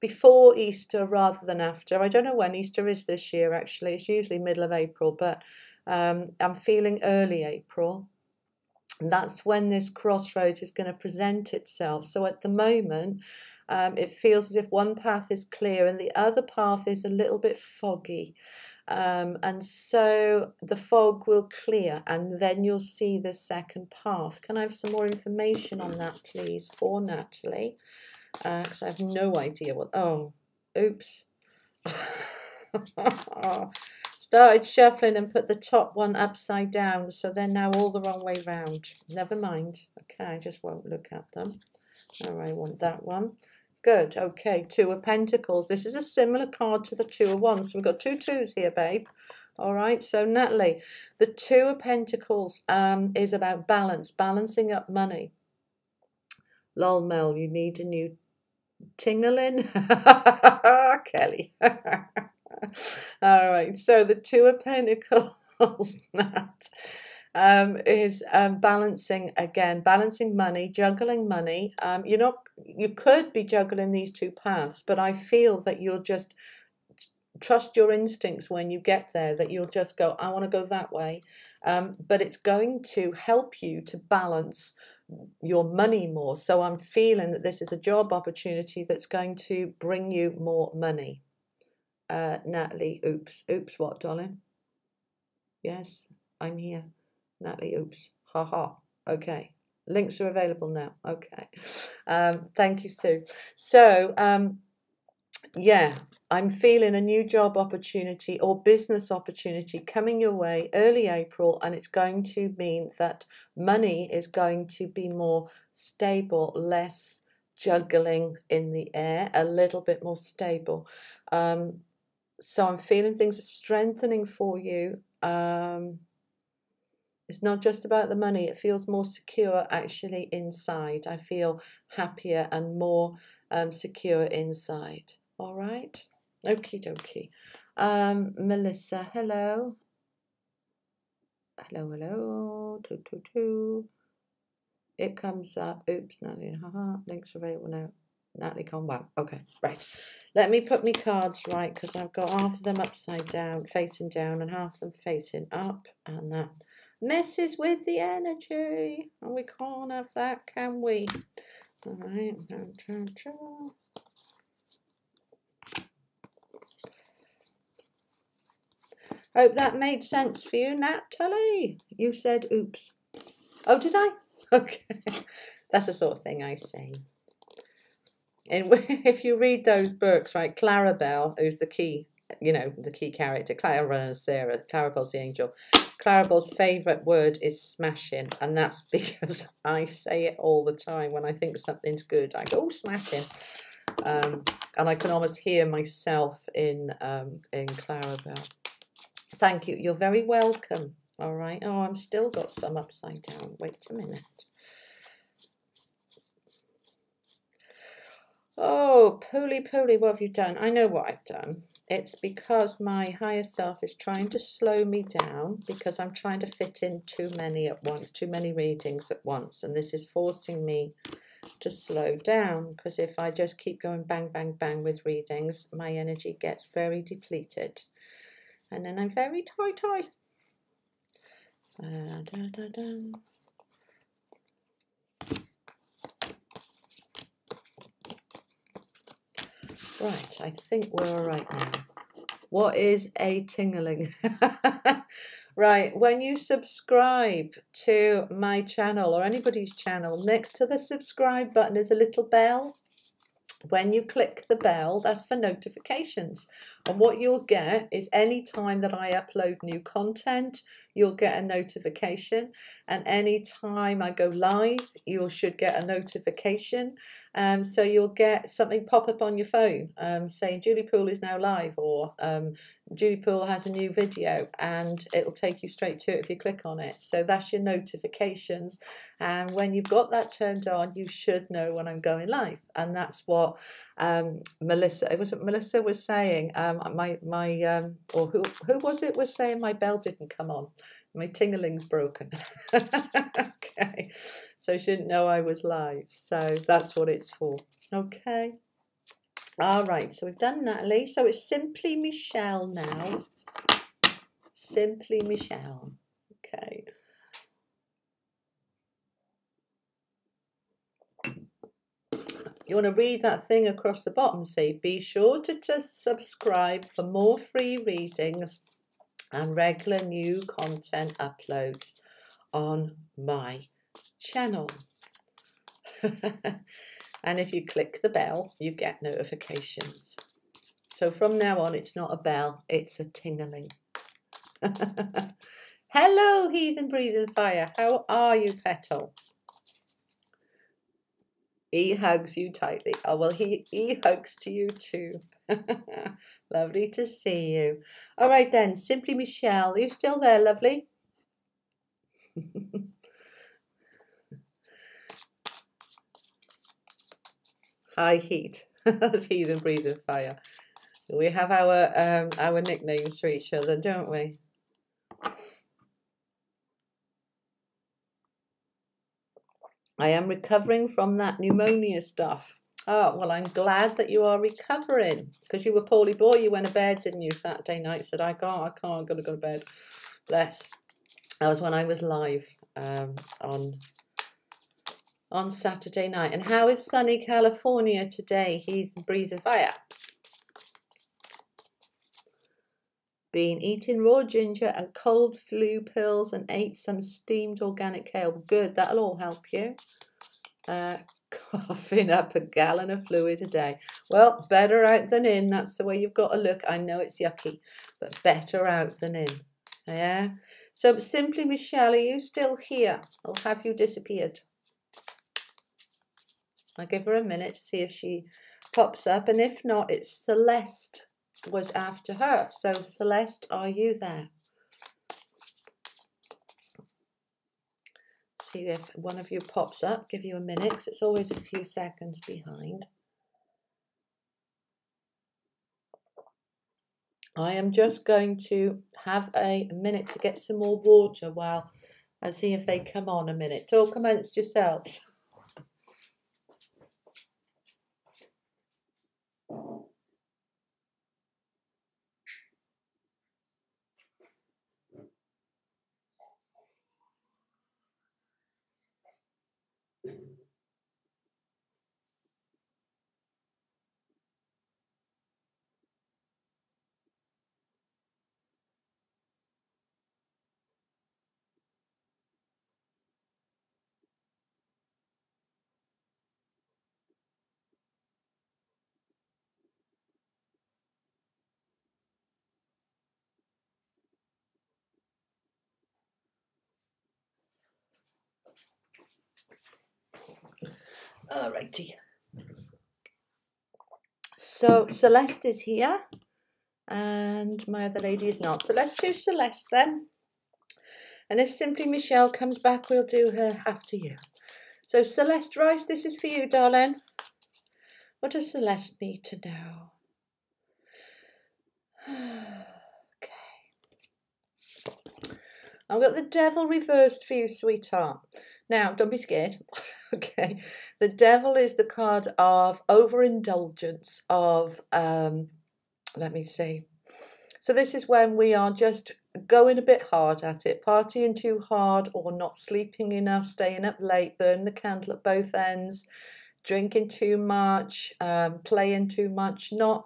Before Easter rather than after. I don't know when Easter is this year, actually. It's usually middle of April, but I'm feeling early April. And that's when this crossroads is going to present itself. So at the moment, it feels as if one path is clear and the other path is a little bit foggy. And so the fog will clear and then you'll see the second path. Can I have some more information on that, please, for Natalie? Because I have no idea what... Oh, oops. Started shuffling and put the top one upside down, so they're now all the wrong way round. Never mind. Okay, I just won't look at them. Oh, I want that one. Good. Okay, 2 of Pentacles. This is a similar card to the 2 of Wands. So we've got 2 2s here, babe. All right, so Natalie, the 2 of Pentacles is about balance, balancing up money. Lol, Mel, you need a new tingling. Kelly. All right, so the 2 of Pentacles, Nat, is balancing again, balancing money, juggling money. You could be juggling these 2 paths, but I feel that you'll just trust your instincts when you get there, that you'll just go, I want to go that way. But it's going to help you to balance your money more. So I'm feeling that this is a job opportunity that's going to bring you more money. Natalie, oops what, darling? Yes, I'm here. Natalie, oops, haha. Okay, links are available now. Okay, thank you, Sue. So yeah, I'm feeling a new job opportunity or business opportunity coming your way early April, and it's going to mean that money is going to be more stable, less juggling in the air, a little bit more stable. So I'm feeling things are strengthening for you. It's not just about the money. It feels more secure actually inside. I feel happier and more secure inside. All right. Okie dokie. Melissa, hello. Hello. Two. It comes up. Oops, Natalie. Links are available now. Natalie Con. Wow. Okay, right. Let me put my cards right, because I've got half of them upside down, facing down, and half of them facing up, and that messes with the energy. And we can't have that, can we? All right. Hope that made sense for you, Natalie. You said oops. Oh, did I? Okay. That's the sort of thing I say. And if you read those books, right, Clarabelle, who's the key, the key character, Clara and Sarah, Clarabelle's the angel. Clarabelle's favourite word is smashing, and that's because I say it all the time when I think something's good. I go, oh, smashing. And I can almost hear myself in Clarabelle. Thank you. You're very welcome. All right. Oh, I'm still got some upside down. Wait a minute. Oh, Poole, what have you done? I know what I've done. It's because my higher self is trying to slow me down because I'm trying to fit in too many at once, too many readings at once. And this is forcing me to slow down, because if I just keep going bang, bang, bang with readings, my energy gets very depleted. And then I'm very tight. Right, I think we're all right now. What is a tingling? Right, when you subscribe to my channel or anybody's channel, next to the subscribe button is a little bell. When you click the bell, that's for notifications. And what you'll get is any time that I upload new content, you'll get a notification. And any time I go live, you should get a notification. So you'll get something pop up on your phone saying Julie Poole is now live, or Julie Poole has a new video, and it'll take you straight to it if you click on it. So that's your notifications. And when you've got that turned on, you should know when I'm going live. And that's what Melissa was saying. Or who was it was saying my bell didn't come on. My tingling's broken. Okay, so she didn't know I was live. So that's what it's for. Okay. All right, so we've done Natalie. So it's Simply Michelle now. Simply Michelle. Okay. You want to read that thing across the bottom, see? Be sure to just subscribe for more free readings and regular new content uploads on my channel. And if you click the bell, you get notifications. So from now on, it's not a bell, it's a tingling. Hello, Heathen Breathing Fire. How are you, Petal? He hugs you tightly. Oh, well, he hugs to you too. Lovely to see you. All right then, Simply Michelle. Are you still there, lovely? High heat. That's Heathen Breathing Fire. We have our nicknames for each other, don't we? I am recovering from that pneumonia stuff. Oh, well, I'm glad that you are recovering, because you were poorly boy. You went to bed, didn't you, Saturday night? Said, I can't, I've got to go to bed. Bless. That was when I was live on Saturday night. And how is sunny California today? He's breathing fire. Been eating raw ginger and cold flu pills and ate some steamed organic kale. Good, that'll all help you. Coughing up a gallon of fluid a day. Well, better out than in. That's the way you've got to look. I know it's yucky, but better out than in. Yeah. So Simply Michelle, are you still here, or have you disappeared? I'll give her a minute to see if she pops up, and if not, it's Celeste was after her. So Celeste, are you there? See if one of you pops up. Give you a minute, because it's always a few seconds behind. I am just going to have a minute to get some more water while I see if they come on a minute. Talk amongst yourselves. Alrighty. So Celeste is here, and my other lady is not. So let's do Celeste then. And if Simply Michelle comes back, we'll do her after you. So Celeste Rice, this is for you, darling. What does Celeste need to know? Okay. I've got the devil reversed for you, sweetheart. Now, don't be scared. Okay. The devil is the card of overindulgence, of, let me see. So this is when we are just going a bit hard at it, partying too hard or not sleeping enough, staying up late, burning the candle at both ends, drinking too much, playing too much, not,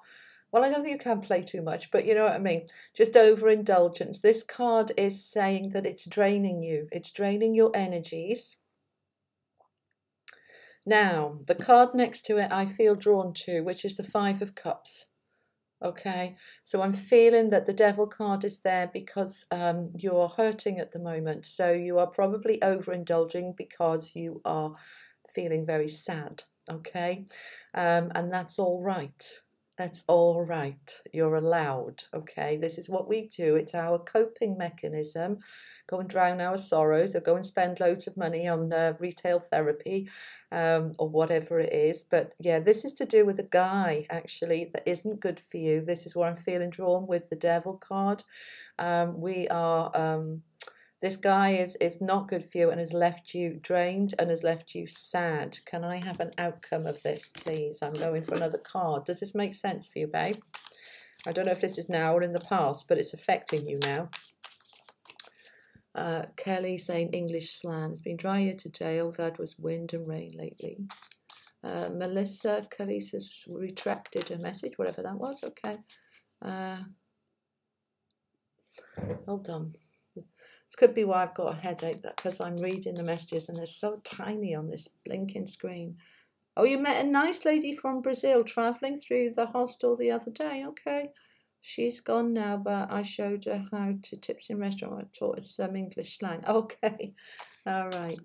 well, I don't think you can play too much, but you know what I mean, just overindulgence. This card is saying that it's draining you, it's draining your energies. Now, the card next to it I feel drawn to, which is the Five of Cups. Okay, so I'm feeling that the devil card is there because you're hurting at the moment. So you are probably overindulging because you are feeling very sad. Okay, and that's all right. That's all right. You're allowed. Okay, this is what we do. It's our coping mechanism. Go and drown our sorrows, or go and spend loads of money on retail therapy, or whatever it is. But yeah, this is to do with a guy actually that isn't good for you. This is where I'm feeling drawn with the devil card. This guy is not good for you and has left you drained and has left you sad. Can I have an outcome of this, please? I'm going for another card. Does this make sense for you, babe? I don't know if this is now or in the past, but it's affecting you now. Kelly saying English slang. It's been dry here today. All we've had was wind and rain lately. Melissa, Kelly says retracted her message, whatever that was. Okay. Hold on. This could be why I've got a headache, because I'm reading the messages and they're so tiny on this blinking screen. Oh, you met a nice lady from Brazil travelling through the hostel the other day. Okay. She's gone now, but I showed her how to tips in restaurant. I taught her some English slang. Okay. All right.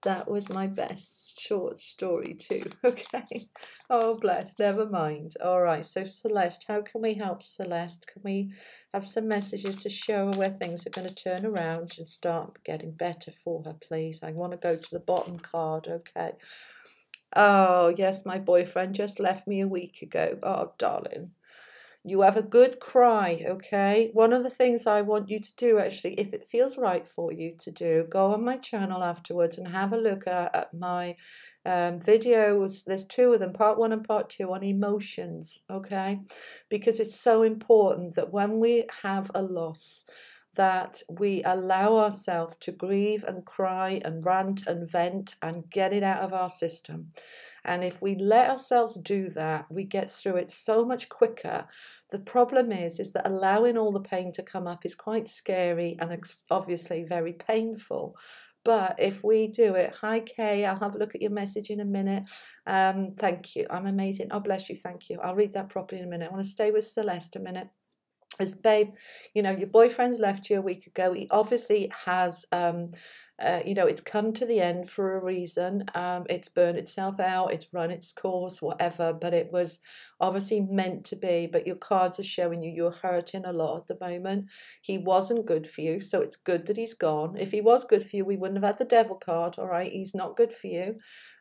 That was my best short story too. Okay. Oh, bless. Never mind. All right. So, Celeste, how can we help Celeste? Can we have some messages to show her where things are going to turn around and start getting better for her, please? I want to go to the bottom card. Okay. Oh, yes, my boyfriend just left me a week ago. Oh, darling. You have a good cry, okay? One of the things I want you to do, actually, if it feels right for you to do, go on my channel afterwards and have a look at my videos. There's two of them, part 1 and part 2, on emotions, okay? Because it's so important that when we have a loss, that we allow ourselves to grieve and cry and rant and vent and get it out of our system. And if we let ourselves do that, we get through it so much quicker. The problem is that allowing all the pain to come up is quite scary and obviously very painful. But if we do it, hi Kay, I'll have a look at your message in a minute. Thank you, I'm amazing. Oh, bless you, thank you. I'll read that properly in a minute. I want to stay with Celeste a minute. As babe, you know, your boyfriend's left you a week ago. He obviously has you know, it's come to the end for a reason. It's burned itself out, it's run its course, whatever, but it was obviously meant to be. But your cards are showing you're hurting a lot at the moment. He wasn't good for you, so it's good that he's gone. If he was good for you, we wouldn't have had the devil card. All right, he's not good for you.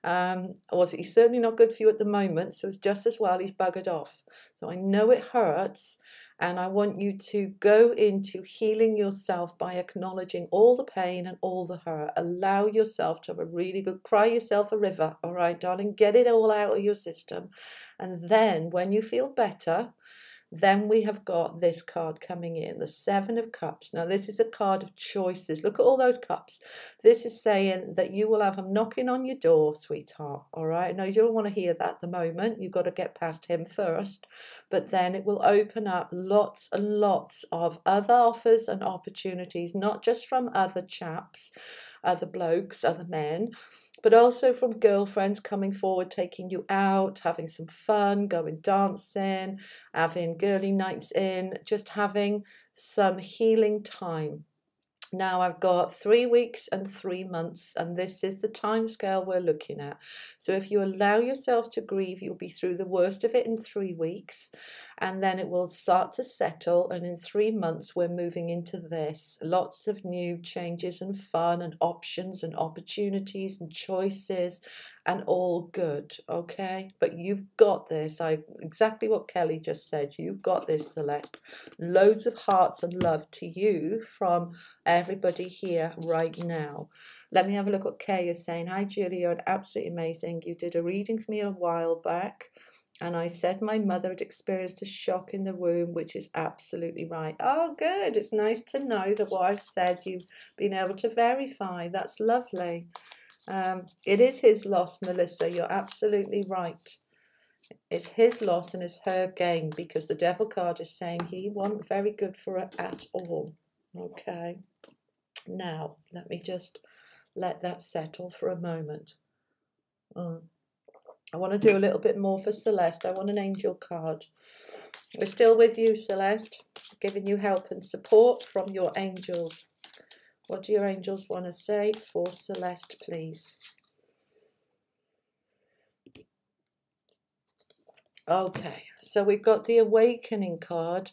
He's certainly not good for you at the moment, so it's just as well he's buggered off. So I know it hurts. And I want you to go into healing yourself by acknowledging all the pain and all the hurt. Allow yourself to have a really good, cry yourself a river, all right, darling? Get it all out of your system. And then when you feel better, then we have got this card coming in, the Seven of Cups. Now, this is a card of choices. Look at all those cups. This is saying that you will have him knocking on your door, sweetheart, all right? Now, you don't want to hear that at the moment. You've got to get past him first. But then it will open up lots and lots of other offers and opportunities, not just from other chaps, other blokes, other men, but also from girlfriends coming forward, taking you out, having some fun, going dancing, having girly nights in, just having some healing time. Now I've got 3 weeks and 3 months, and this is the time scale we're looking at. So if you allow yourself to grieve, you'll be through the worst of it in 3 weeks, and then it will start to settle, and in 3 months we're moving into this. Lots of new changes and fun and options and opportunities and choices, and all good, okay? But you've got this. Exactly what Kelly just said. You've got this, Celeste. Loads of hearts and love to you from everybody here right now. Let me have a look what Kay is saying. Hi, Julie, you're absolutely amazing. You did a reading for me a while back, and I said my mother had experienced a shock in the womb, which is absolutely right. Oh, good. It's nice to know that what I've said you've been able to verify. That's lovely. It is his loss, Melissa. You're absolutely right. It's his loss and it's her gain, because the devil card is saying he wasn't very good for her at all. Okay. Now, let me just let that settle for a moment. I want to do a little bit more for Celeste. I want an angel card. We're still with you, Celeste, giving you help and support from your angels. What do your angels want to say for Celeste, please? Okay, so we've got the awakening card.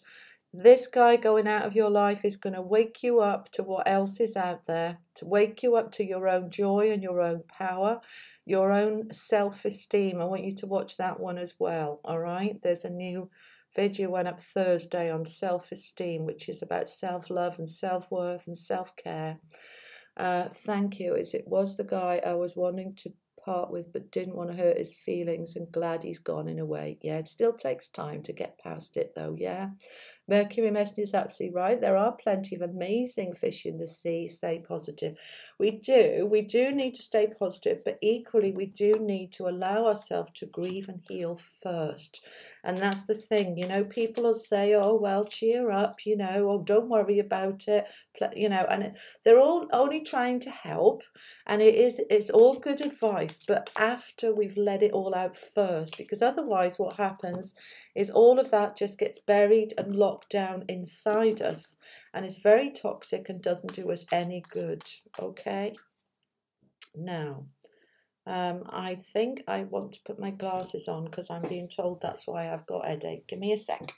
This guy going out of your life is going to wake you up to what else is out there, to wake you up to your own joy and your own power, your own self-esteem. I want you to watch that one as well, all right? There's a new video went up Thursday on self-esteem, which is about self-love and self-worth and self-care. Thank you. It was the guy I was wanting to part with but didn't want to hurt his feelings, and glad he's gone in a way. Yeah, it still takes time to get past it though. Yeah, Mercury Messenger is absolutely right. There are plenty of amazing fish in the sea. Stay positive. We do need to stay positive, but equally we do need to allow ourselves to grieve and heal first. And that's the thing, you know, people will say, oh, well, cheer up, you know, oh, don't worry about it, you know, and they're all only trying to help, and it's all good advice, but after we've let it all out first, because otherwise what happens is all of that just gets buried and locked down inside us, and it's very toxic and doesn't do us any good, okay? Now, I think I want to put my glasses on because I'm being told that's why I've got a headache. Give me a sec.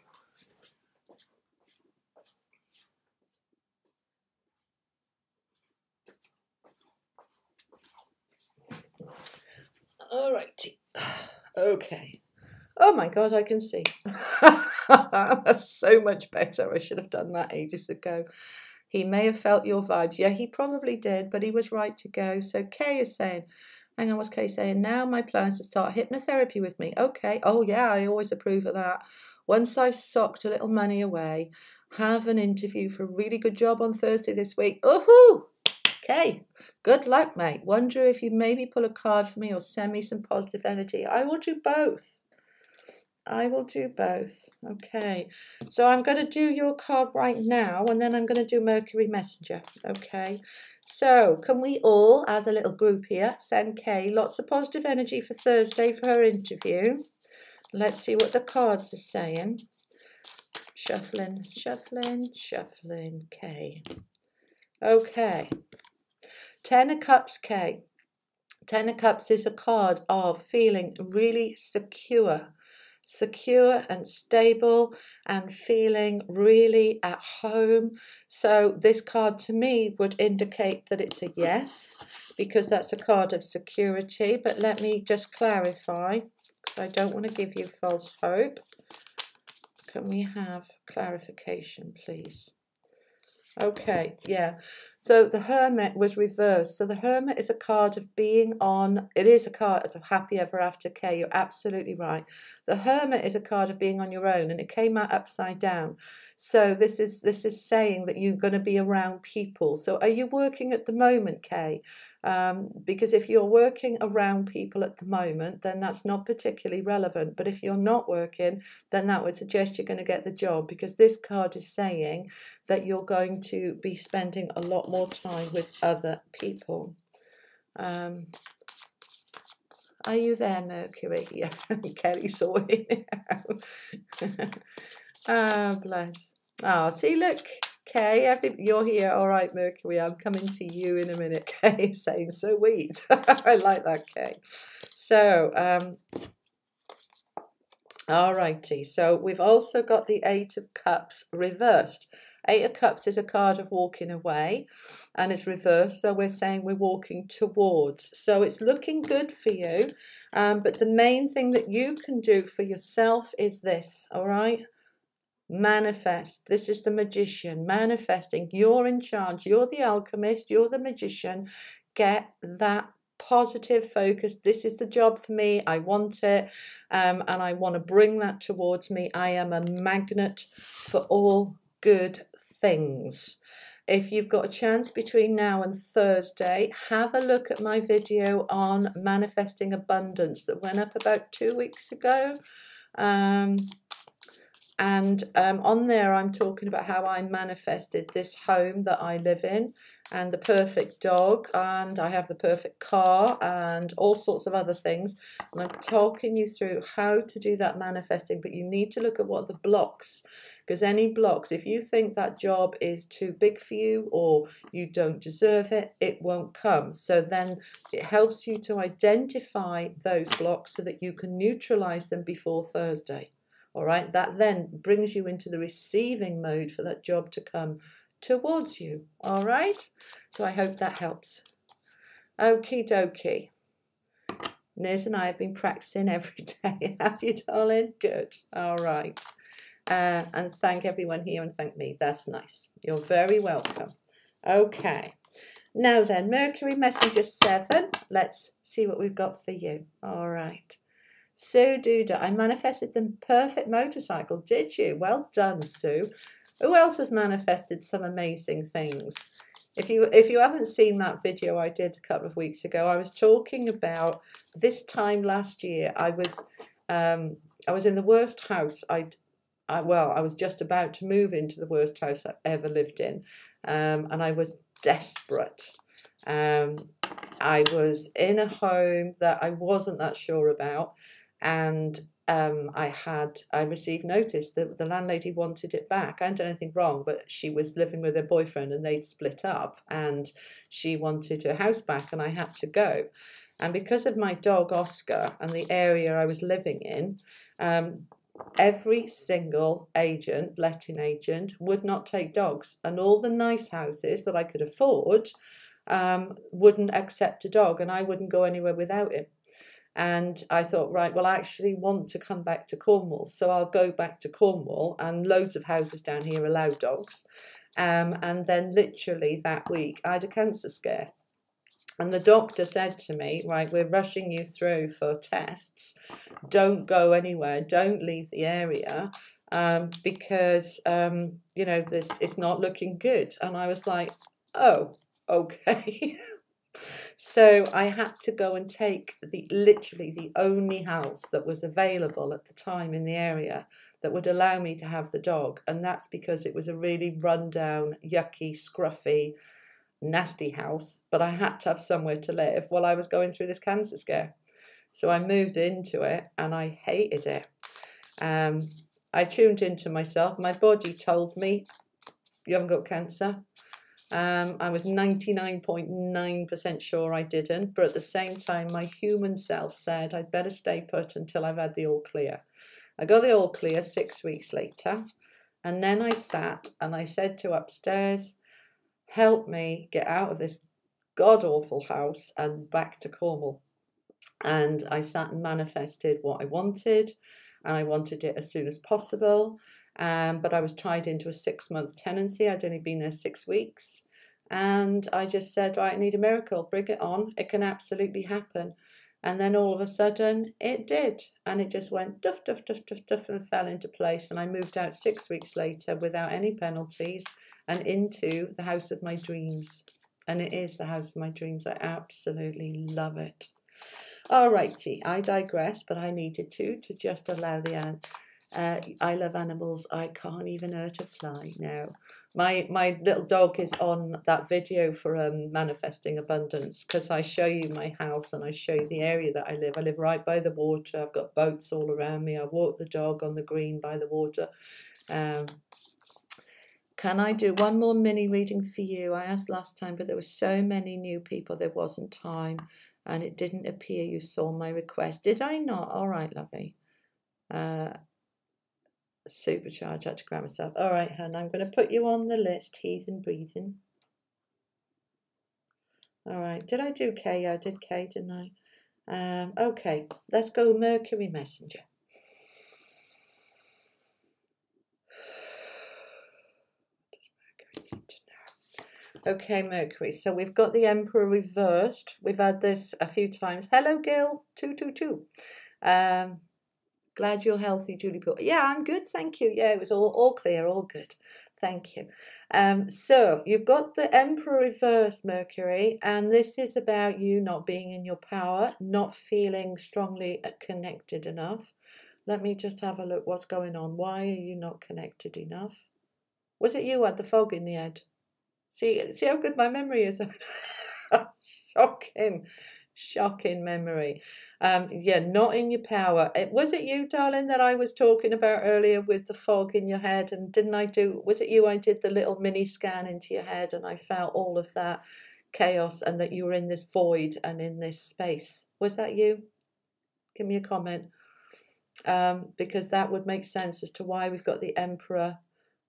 Alrighty. Okay. Oh my God, I can see. That's so much better. I should have done that ages ago. He may have felt your vibes. Yeah, he probably did, but he was right to go. So Kay is saying, hang on, what's Kay saying? Now my plan is to start hypnotherapy with me. Okay. Oh, yeah, I always approve of that. Once I've socked a little money away, have an interview for a really good job on Thursday this week. Ooh-hoo! Okay. Good luck, mate. Wonder if you maybe pull a card for me or send me some positive energy. I will do both. I will do both. Okay, so I'm going to do your card right now, and then I'm going to do Mercury Messenger. Okay, so can we all, as a little group here, send Kay lots of positive energy for Thursday for her interview? Let's see what the cards are saying. Shuffling, shuffling, shuffling, Kay. Okay, Ten of Cups, Kay. Ten of Cups is a card of feeling really secure and stable and feeling really at home. So this card to me would indicate that it's a yes, because that's a card of security. But let me just clarify, because I don't want to give you false hope. Can we have clarification, please? Okay, yeah. So the Hermit was reversed. So the Hermit is a card of being on, it is a card of happy ever after, Kay. You're absolutely right. The Hermit is a card of being on your own, and it came out upside down. So this is saying that you're going to be around people. So are you working at the moment, Kay? Because if you're working around people at the moment, then that's not particularly relevant. But if you're not working, then that would suggest you're going to get the job, because this card is saying that you're going to be spending a lot more time with other people. Are you there, Mercury? Yeah, Kelly saw it. Oh, bless. Oh, see, look, Kay, you're here. All right, Mercury, I'm coming to you in a minute. Kay saying sweet. I like that, Kay. So, all righty. So we've also got the Eight of Cups reversed. Eight of Cups is a card of walking away, and it's reversed. So we're saying we're walking towards. So it's looking good for you. But the main thing that you can do for yourself is this, all right? Manifest. This is the magician manifesting. You're in charge. You're the alchemist. You're the magician. Get that positive focus. This is the job for me. I want it, and I want to bring that towards me. I am a magnet for all good things. If you've got a chance between now and Thursday, have a look at my video on manifesting abundance that went up about 2 weeks ago. And on there, I'm talking about how I manifested this home that I live in, and the perfect dog, and I have the perfect car, and all sorts of other things. And I'm talking you through how to do that manifesting, but you need to look at what the blocks, because any blocks, if you think that job is too big for you or you don't deserve it, it won't come. So then it helps you to identify those blocks so that you can neutralize them before Thursday. All right, that then brings you into the receiving mode for that job to come towards you. All right, so I hope that helps. Okie dokie. Niz and I have been practicing every day. Have you, darling? Good. All right. And thank everyone here and thank me. That's nice. You're very welcome. Okay. Now then, Mercury Messenger 7. Let's see what we've got for you. All right. Sue Duda, I manifested the perfect motorcycle. Did you? Well done, Sue. Who else has manifested some amazing things? If you haven't seen that video I did a couple of weeks ago, I was talking about this time last year. I was in the worst house I was just about to move into the worst house I've ever lived in, and I was desperate. I was in a home that I wasn't that sure about. And I received notice that the landlady wanted it back. I hadn't done anything wrong, but she was living with her boyfriend and they'd split up and she wanted her house back and I had to go. And because of my dog Oscar and the area I was living in, every single agent, letting agent, would not take dogs. And all the nice houses that I could afford wouldn't accept a dog, and I wouldn't go anywhere without him. And I thought, right, well, I actually want to come back to Cornwall, so I'll go back to Cornwall, and loads of houses down here allow dogs. And then literally that week, I had a cancer scare. And the doctor said to me, right, we're rushing you through for tests. Don't go anywhere. Don't leave the area because, you know, it's not looking good. And I was like, oh, okay. So I had to go and take literally the only house that was available at the time in the area that would allow me to have the dog. And that's because it was a really rundown, yucky, scruffy, nasty house. But I had to have somewhere to live while I was going through this cancer scare. So I moved into it and I hated it. I tuned into myself. My body told me, you haven't got cancer. I was 99.9% sure I didn't, but at the same time, my human self said I'd better stay put until I've had the all clear. I got the all clear 6 weeks later, and then I sat and I said to upstairs, help me get out of this god-awful house and back to Cornwall. And I sat and manifested what I wanted, and I wanted it as soon as possible. But I was tied into a 6-month tenancy. I'd only been there 6 weeks. And I just said, right, I need a miracle. Bring it on. It can absolutely happen. And then all of a sudden, it did. And it just went duff, duff, duff, duff, duff, and fell into place. And I moved out 6 weeks later without any penalties and into the house of my dreams. And it is the house of my dreams. I absolutely love it. Alrighty, I digress, but I needed to just allow the I love animals. I can't even hurt a fly now. My little dog is on that video for manifesting abundance, because I show you my house and I show you the area that I live. I live right by the water. I've got boats all around me. I walk the dog on the green by the water. Can I do one more mini reading for you? I asked last time, but there were so many new people, there wasn't time, and it didn't appear you saw my request. Did I not? All right, lovely. Supercharge, I had to grab myself. All right, hon, I'm going to put you on the list, Heathen Breathing. All right, did I do K? Yeah, I did K, didn't I? Okay, let's go Mercury Messenger. Okay, Mercury, so we've got the Emperor reversed. We've had this a few times. Hello, Gil, 222. Glad you're healthy, Julie Poole. Yeah, I'm good, thank you. Yeah, it was all clear, all good. Thank you. So you've got the Emperor reversed, Mercury, and this is about you not being in your power, not feeling strongly connected enough. Let me just have a look what's going on. Why are you not connected enough? Was it you who had the fog in the head? See how good my memory is. Shocking memory. Yeah, not in your power. Was it you, darling, that I was talking about earlier with the fog in your head? And was it you I did the little mini scan into your head and I felt all of that chaos and that you were in this void and in this space? Was that you? Give me a comment. Because that would make sense as to why we've got the Emperor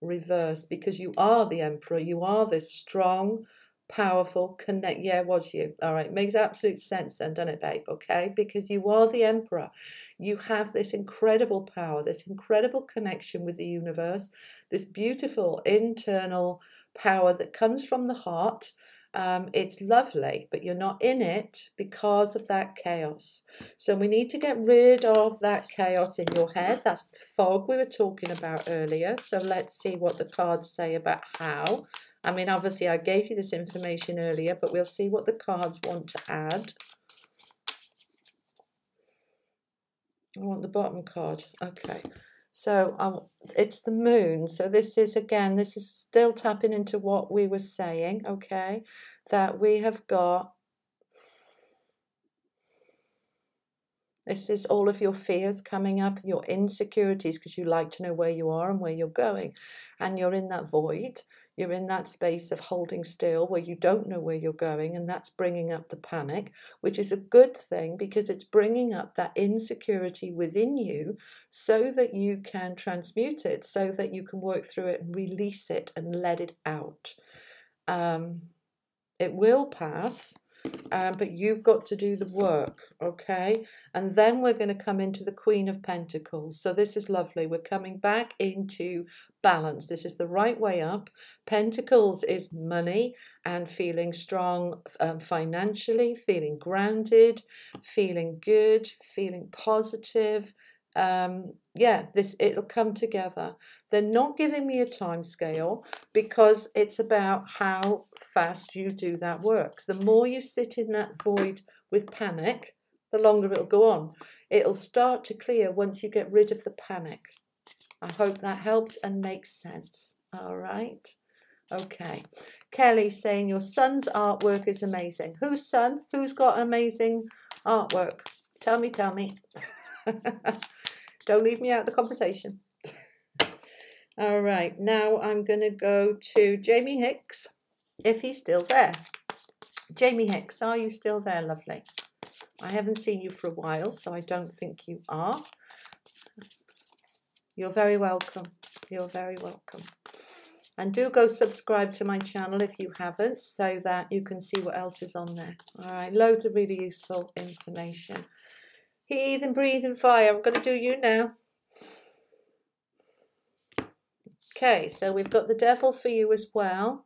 reversed, because you are the Emperor. You are this strong, powerful yeah, was you. All right, makes absolute sense then, doesn't it, babe? Okay, because you are the Emperor. You have this incredible power, this incredible connection with the universe, this beautiful internal power that comes from the heart. It's lovely, but you're not in it because of that chaos. So we need to get rid of that chaos in your head. That's the fog we were talking about earlier. So let's see what the cards say about how. I mean, obviously I gave you this information earlier, but we'll see what the cards want to add. I want the bottom card. Okay. So it's the moon. So this is still tapping into what we were saying, okay? That we have got, this is all of your fears coming up, your insecurities, because you like to know where you are and where you're going. And you're in that void. You're in that space of holding still where you don't know where you're going, and that's bringing up the panic, which is a good thing because it's bringing up that insecurity within you so that you can transmute it, so that you can work through it and release it and let it out. It will pass. But you've got to do the work, okay? And then we're going to come into the Queen of Pentacles. So this is lovely. We're coming back into balance. This is the right way up. Pentacles is money and feeling strong financially, feeling grounded, feeling good, feeling positive. Yeah, it'll come together. They're not giving me a time scale because it's about how fast you do that work. The more you sit in that void with panic, the longer it'll go on. It'll start to clear once you get rid of the panic. I hope that helps and makes sense. All right. Okay. Kelly saying your son's artwork is amazing. Whose son? Who's got amazing artwork? Tell me. Don't leave me out of the conversation. All right, now I'm going to go to Jamie Hicks, if he's still there. Jamie Hicks, are you still there, lovely? I haven't seen you for a while, so I don't think you are. You're very welcome. You're very welcome. And do go subscribe to my channel if you haven't, so that you can see what else is on there. All right, loads of really useful information. Heathen, breathing fire. I'm going to do you now. Okay, so we've got the devil for you as well.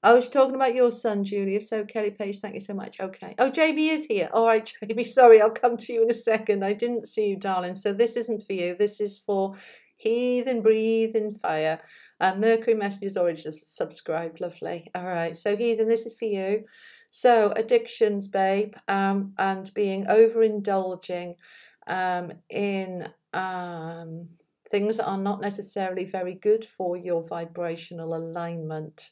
I was talking about your son, Julia. So Kelly Page, thank you so much. Okay. Oh, Jamie is here. All right, Jamie. Sorry, I'll come to you in a second. I didn't see you, darling. So this isn't for you. This is for Heathen, breathing fire. Mercury Messages already just subscribed. Lovely. All right. So Heathen, this is for you. So addictions, babe, and being overindulging in things that are not necessarily very good for your vibrational alignment.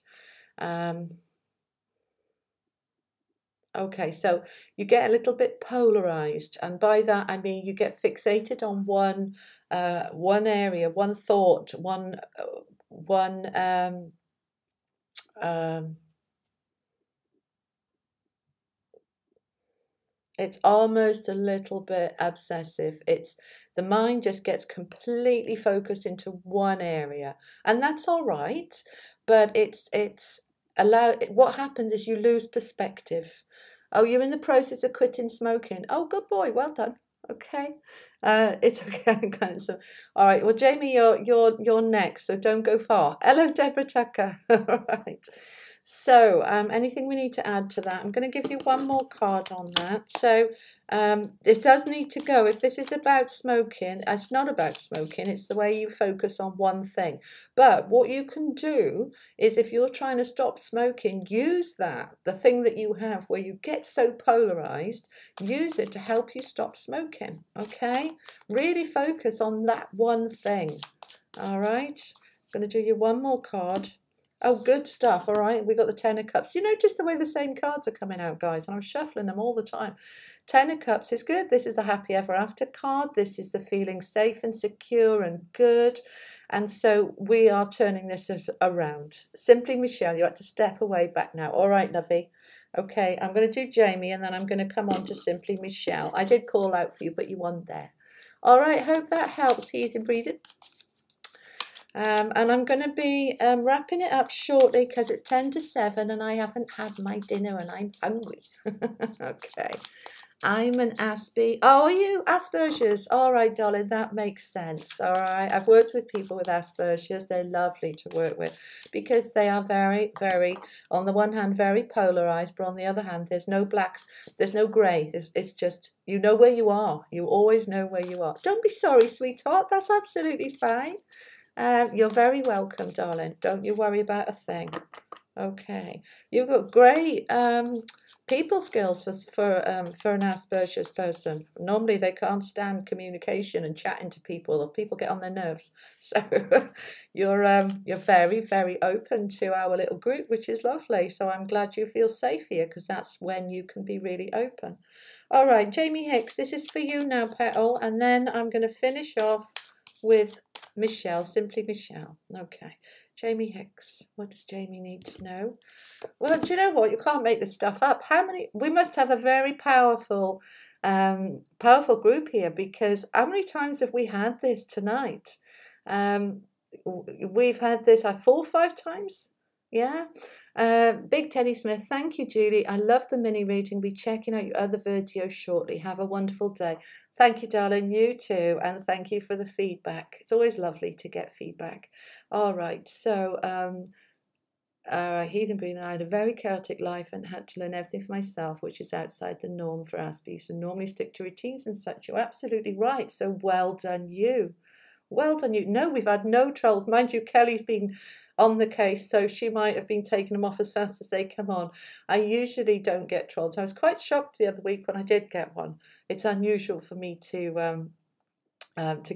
Okay, so you get a little bit polarized, and by that I mean you get fixated on one area, one thought, one it's almost a little bit obsessive. It's the mind just gets completely focused into one area, and that's all right. But it's what happens is you lose perspective. Oh, you're in the process of quitting smoking. Oh, good boy, well done. Okay, it's okay. Kind of, all right. Well, Jamie, you're next, so don't go far. Hello, Deborah Tucker. All right. So, anything we need to add to that? I'm going to give you one more card on that. So, it does need to go. If this is about smoking, it's not about smoking. It's the way you focus on one thing. But what you can do is if you're trying to stop smoking, use that, the thing that you have where you get so polarized, use it to help you stop smoking. Okay? Really focus on that one thing. All right? I'm going to do you one more card. Oh, good stuff. All right, we got the Ten of Cups. You know, just the way the same cards are coming out, guys, and I'm shuffling them all the time. Ten of Cups is good. This is the Happy Ever After card. This is the feeling safe and secure and good. And so we are turning this around. Simply Michelle, you had to step away back now. All right, lovey. Okay, I'm going to do Jamie, and then I'm going to come on to Simply Michelle. I did call out for you, but you weren't there. All right, hope that helps. Easy breathing. And I'm going to be wrapping it up shortly because it's 10 to 7 and I haven't had my dinner and I'm hungry. Okay. I'm an Aspie. Oh, are you? Asperger's. All right, darling, that makes sense. All right. I've worked with people with Asperger's. They're lovely to work with because they are very, very, on the one hand, very polarized, but on the other hand, there's no black, there's no grey. It's just, you know where you are. You always know where you are. Don't be sorry, sweetheart. That's absolutely fine. You're very welcome, darling. Don't you worry about a thing. Okay, you've got great people skills for an Asperger's person. Normally, they can't stand communication and chatting to people, or people get on their nerves. So you're very, very open to our little group, which is lovely. So I'm glad you feel safe here because that's when you can be really open. All right, Jamie Hicks, this is for you now, Petal, and then I'm going to finish off with Michelle, Simply Michelle. Okay, Jamie Hicks. What does Jamie need to know? Well, do you know what? You can't make this stuff up. How many? We must have a very powerful, powerful group here because how many times have we had this tonight? We've had this 4 or 5 times. Yeah. Big Teddy Smith, thank you, Julie. I love the mini reading. Be checking out your other videos shortly. Have a wonderful day. Thank you, darling. You too. And thank you for the feedback. It's always lovely to get feedback. All right. So, Heathen Breen and I had a very chaotic life and had to learn everything for myself, which is outside the norm for Aspie. So normally stick to routines and such. You're absolutely right. So well done, you. Well done, you. No, we've had no trolls. Mind you, Kelly's been on the case, so she might have been taking them off as fast as they come on. I usually don't get trolls. I was quite shocked the other week when I did get one. It's unusual for me to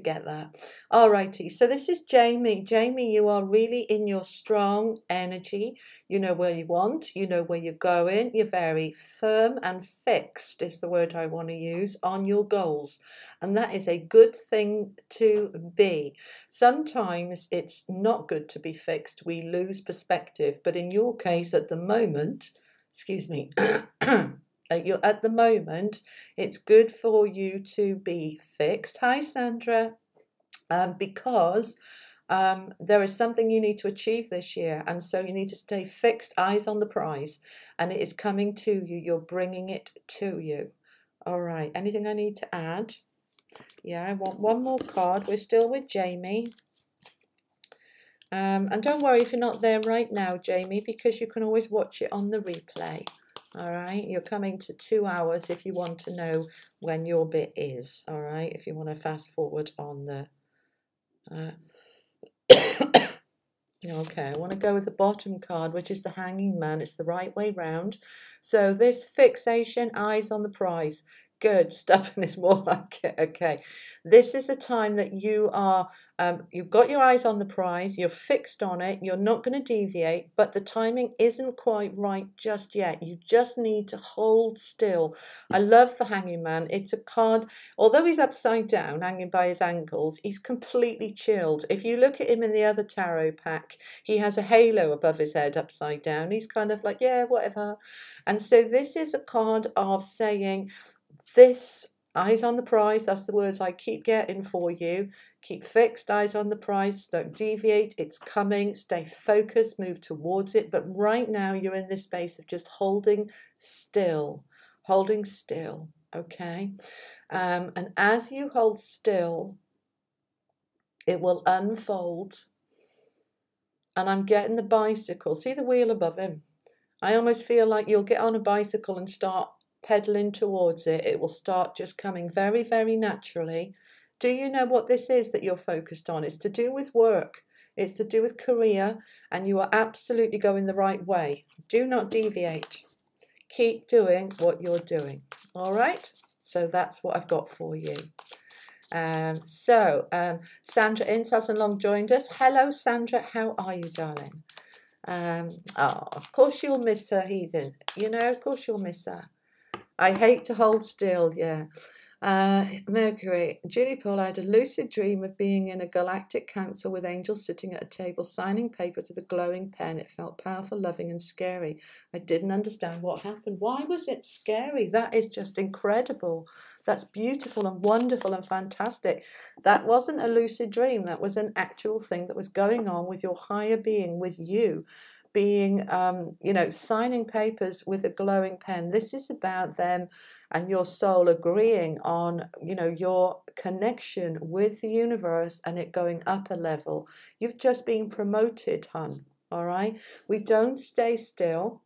get that. Alrighty, so this is Jamie. Jamie, you are really in your strong energy. You know where you want, you know where you're going. You're very firm and fixed is the word I want to use on your goals. And that is a good thing to be. Sometimes it's not good to be fixed. We lose perspective. But in your case at the moment, excuse me, at the moment, it's good for you to be fixed. Hi, Sandra. Because there is something you need to achieve this year, and so you need to stay fixed, eyes on the prize, and it is coming to you. You're bringing it to you. All right. Anything I need to add? Yeah, I want one more card. We're still with Jamie. And don't worry if you're not there right now, Jamie, because you can always watch it on the replay. All right, you're coming to 2 hours if you want to know when your bit is. All right, if you want to fast forward on the okay, I want to go with the bottom card, which is the Hanging Man. It's the right way round. So this fixation, eyes on the prize. Good. Stubborn is more like it. Okay. This is a time that you are, you've got your eyes on the prize, you're fixed on it, you're not going to deviate, but the timing isn't quite right just yet. You just need to hold still. I love the Hanging Man. It's a card, although he's upside down, hanging by his ankles, he's completely chilled. If you look at him in the other tarot pack, he has a halo above his head upside down. He's kind of like, yeah, whatever. And so this is a card of saying, this, eyes on the prize, that's the words I keep getting for you. Keep fixed, eyes on the prize, don't deviate, it's coming, stay focused, move towards it. But right now you're in this space of just holding still, okay? And as you hold still, it will unfold. And I'm getting the bicycle, see the wheel above him? I almost feel like you'll get on a bicycle and start pedaling towards it. It will start just coming very, very naturally. Do you know what this is that you're focused on? It's to do with work. It's to do with career, and you are absolutely going the right way. Do not deviate. Keep doing what you're doing. All right? So that's what I've got for you. Sandra Ince hasn't long joined us. Hello, Sandra. How are you, darling? Of course you'll miss her, heathen. You know, of course you'll miss her. I hate to hold still, yeah. Mercury, Julie Poole, I had a lucid dream of being in a galactic council with angels sitting at a table signing papers with a glowing pen. It felt powerful, loving and scary. I didn't understand what happened. Why was it scary? That is just incredible. That's beautiful and wonderful and fantastic. That wasn't a lucid dream. That was an actual thing that was going on with your higher being, with you. Being, signing papers with a glowing pen. This is about them and your soul agreeing on, your connection with the universe and it going up a level. You've just been promoted, hon. All right. We don't stay still.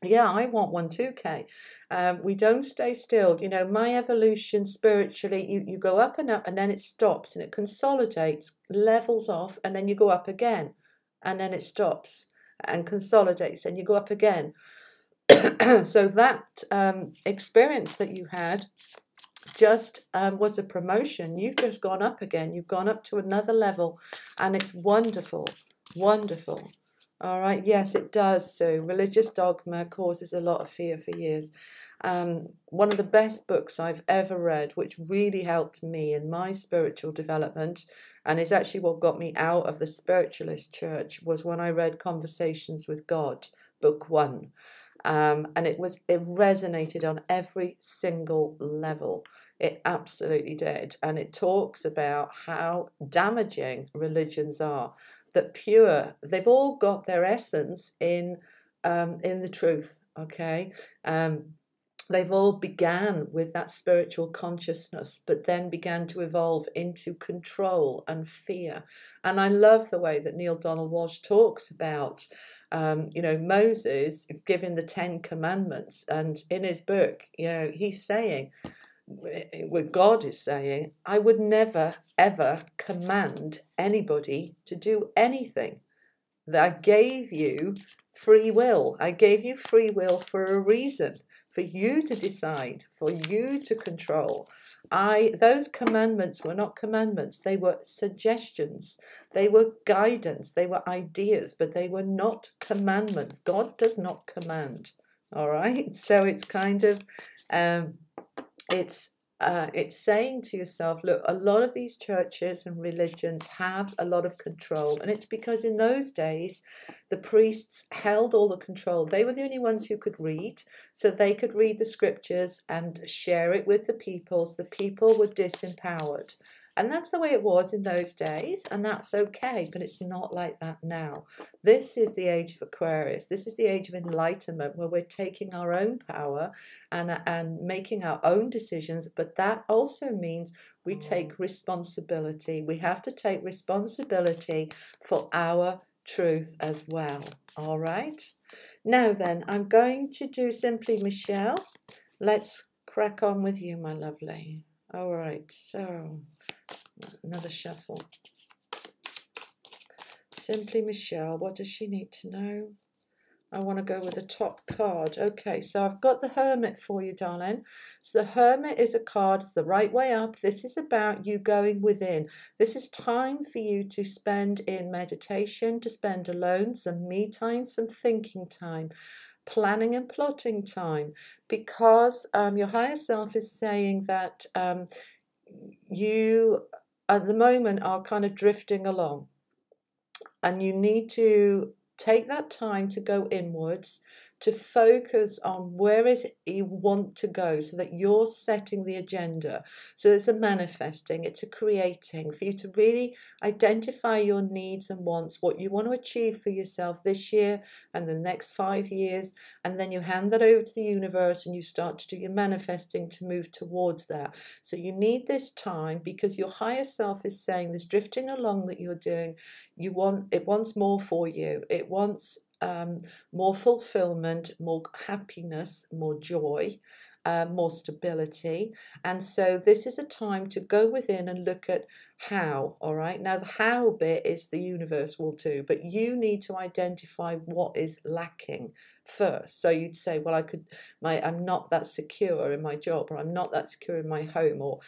Yeah, I want one too, Kay. We don't stay still. My evolution spiritually, you go up and then it stops and it consolidates, levels off, and then you go up again and then it stops and consolidates and you go up again. So that experience that you had just was a promotion. You've just gone up again. You've gone up to another level and it's wonderful, wonderful. All right. Yes, it does. So religious dogma causes a lot of fear for years. One of the best books I've ever read, which really helped me in my spiritual development, and is actually what got me out of the spiritualist church, was when I read Conversations with God, book 1. And it resonated on every single level. It absolutely did. And it talks about how damaging religions are. That pure, they've all got their essence in the truth, okay? They've all began with that spiritual consciousness, but then began to evolve into control and fear. And I love the way that Neil Donald Walsh talks about, Moses giving the 10 commandments. And in his book, he's saying, what God is saying, I would never, ever command anybody to do anything. That I gave you free will. I gave you free will for a reason. For you to decide, for you to control. Those commandments were not commandments. They were suggestions. They were guidance. They were ideas, but they were not commandments. God does not command. All right. So it's kind of, it's saying to yourself, look, a lot of these churches and religions have a lot of control. And it's because in those days, the priests held all the control. They were the only ones who could read. So they could read the scriptures and share it with the people. So the people were disempowered. And that's the way it was in those days, and that's okay, but it's not like that now. This is the age of Aquarius. This is the age of enlightenment, where we're taking our own power and making our own decisions, but that also means we take responsibility. We have to take responsibility for our truth as well. All right? Now then, I'm going to do Simply Michelle. Let's crack on with you, my lovely. All right, so another shuffle. Simply Michelle, what does she need to know? I want to go with the top card. Okay, so I've got the Hermit for you, darling. So the Hermit is a card, it's the right way up. This is about you going within. This is time for you to spend in meditation, to spend alone, some me time, some thinking time, planning and plotting time, because your higher self is saying that you at the moment are kind of drifting along, and you need to take that time to go inwards, to focus on where is it you want to go, so that you're setting the agenda. So it's a manifesting, it's a creating, for you to really identify your needs and wants, what you want to achieve for yourself this year and the next 5 years, and then you hand that over to the universe and you start to do your manifesting to move towards that. So you need this time, because your higher self is saying this drifting along that you're doing, it wants more for you. It wants more fulfillment, more happiness, more joy, more stability. And so this is a time to go within and look at how. All right, now the how bit is the universe will do, but you need to identify what is lacking first. So you'd say, well, I'm not that secure in my job, or I'm not that secure in my home, or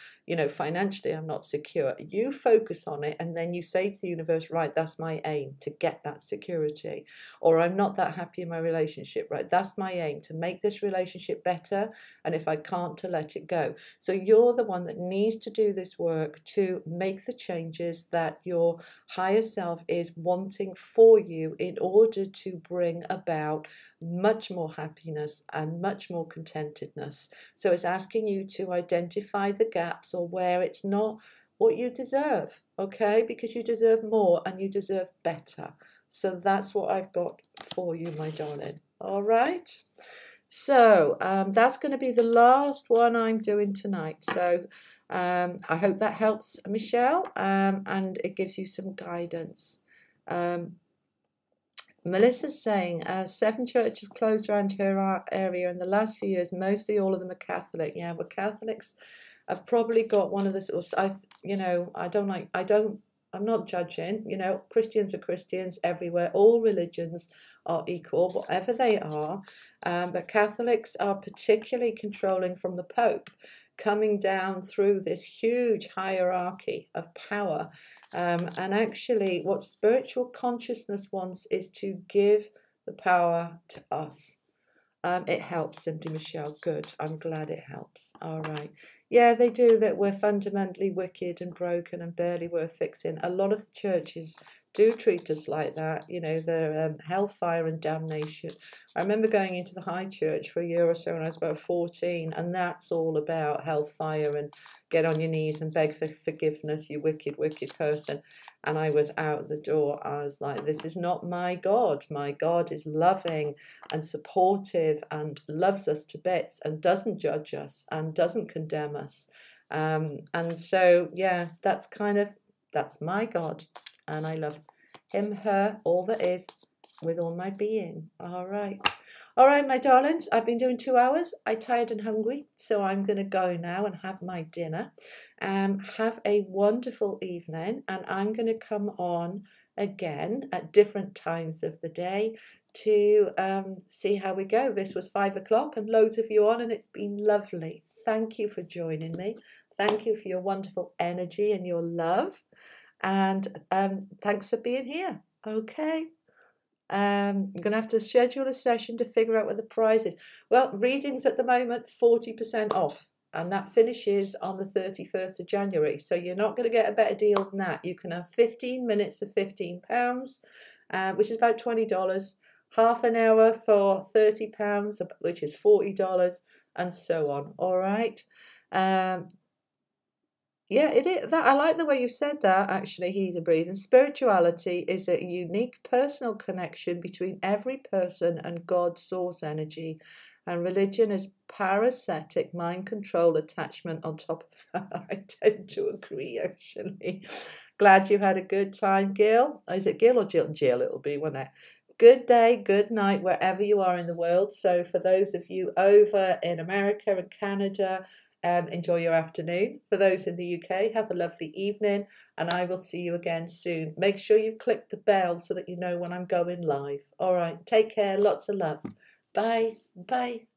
financially I'm not secure. You focus on it, and then you say to the universe, right, that's my aim, to get that security. Or I'm not that happy in my relationship, right, that's my aim, to make this relationship better, and if I can't, to let it go. So you're the one that needs to do this work to make the changes that your higher self is wanting for you, in order to bring about much more happiness and much more contentedness. So it's asking you to identify the gaps, or where it's not what you deserve, okay? Because you deserve more and you deserve better. So that's what I've got for you, my darling. All right. So that's going to be the last one I'm doing tonight. So I hope that helps, Michelle, and it gives you some guidance. Melissa's saying 7 churches have closed around her area in the last few years. Mostly all of them are Catholic. Yeah, well, Catholics have probably got one of the sort of, I'm not judging. Christians are Christians everywhere. All religions are equal, whatever they are. But Catholics are particularly controlling from the Pope, coming down through this huge hierarchy of power. And actually, what spiritual consciousness wants is to give the power to us. It helps, Simply Michelle. Good. I'm glad it helps. All right. Yeah, they do, that we're fundamentally wicked and broken and barely worth fixing. A lot of the churches do treat us like that. They're hellfire and damnation. I remember going into the high church for a year or so when I was about 14, and that's all about hellfire and get on your knees and beg for forgiveness, you wicked, wicked person. And I was out the door. I was like, this is not my God. My God is loving and supportive and loves us to bits and doesn't judge us and doesn't condemn us. And so, yeah, that's my God. And I love him, her, all that is, with all my being. All right. All right, my darlings, I've been doing 2 hours. I'm tired and hungry, so I'm going to go now and have my dinner. Have a wonderful evening, and I'm going to come on again at different times of the day to see how we go. This was 5 o'clock, and loads of you on, and it's been lovely. Thank you for joining me. Thank you for your wonderful energy and your love. And thanks for being here. Okay. I'm going to have to schedule a session to figure out what the price is. Well, readings at the moment, 40% off. And that finishes on the 31st of January. So you're not going to get a better deal than that. You can have 15 minutes of £15, which is about $20. Half an hour for £30, which is $40, and so on. All right. Yeah, it is. I like the way you said that, actually, Heathen Breathing. Spirituality is a unique personal connection between every person and God's source energy. And religion is parasitic mind control attachment on top of that. I tend to agree, actually. Glad you had a good time, Gil. Is it Gil or Jill? Jill, it'll be, won't it? Good day, good night, wherever you are in the world. So for those of you over in America and Canada, enjoy your afternoon. For those in the UK, have a lovely evening, and I will see you again soon. Make sure you've clicked the bell so that you know when I'm going live. All right, take care, lots of love. Bye. Bye.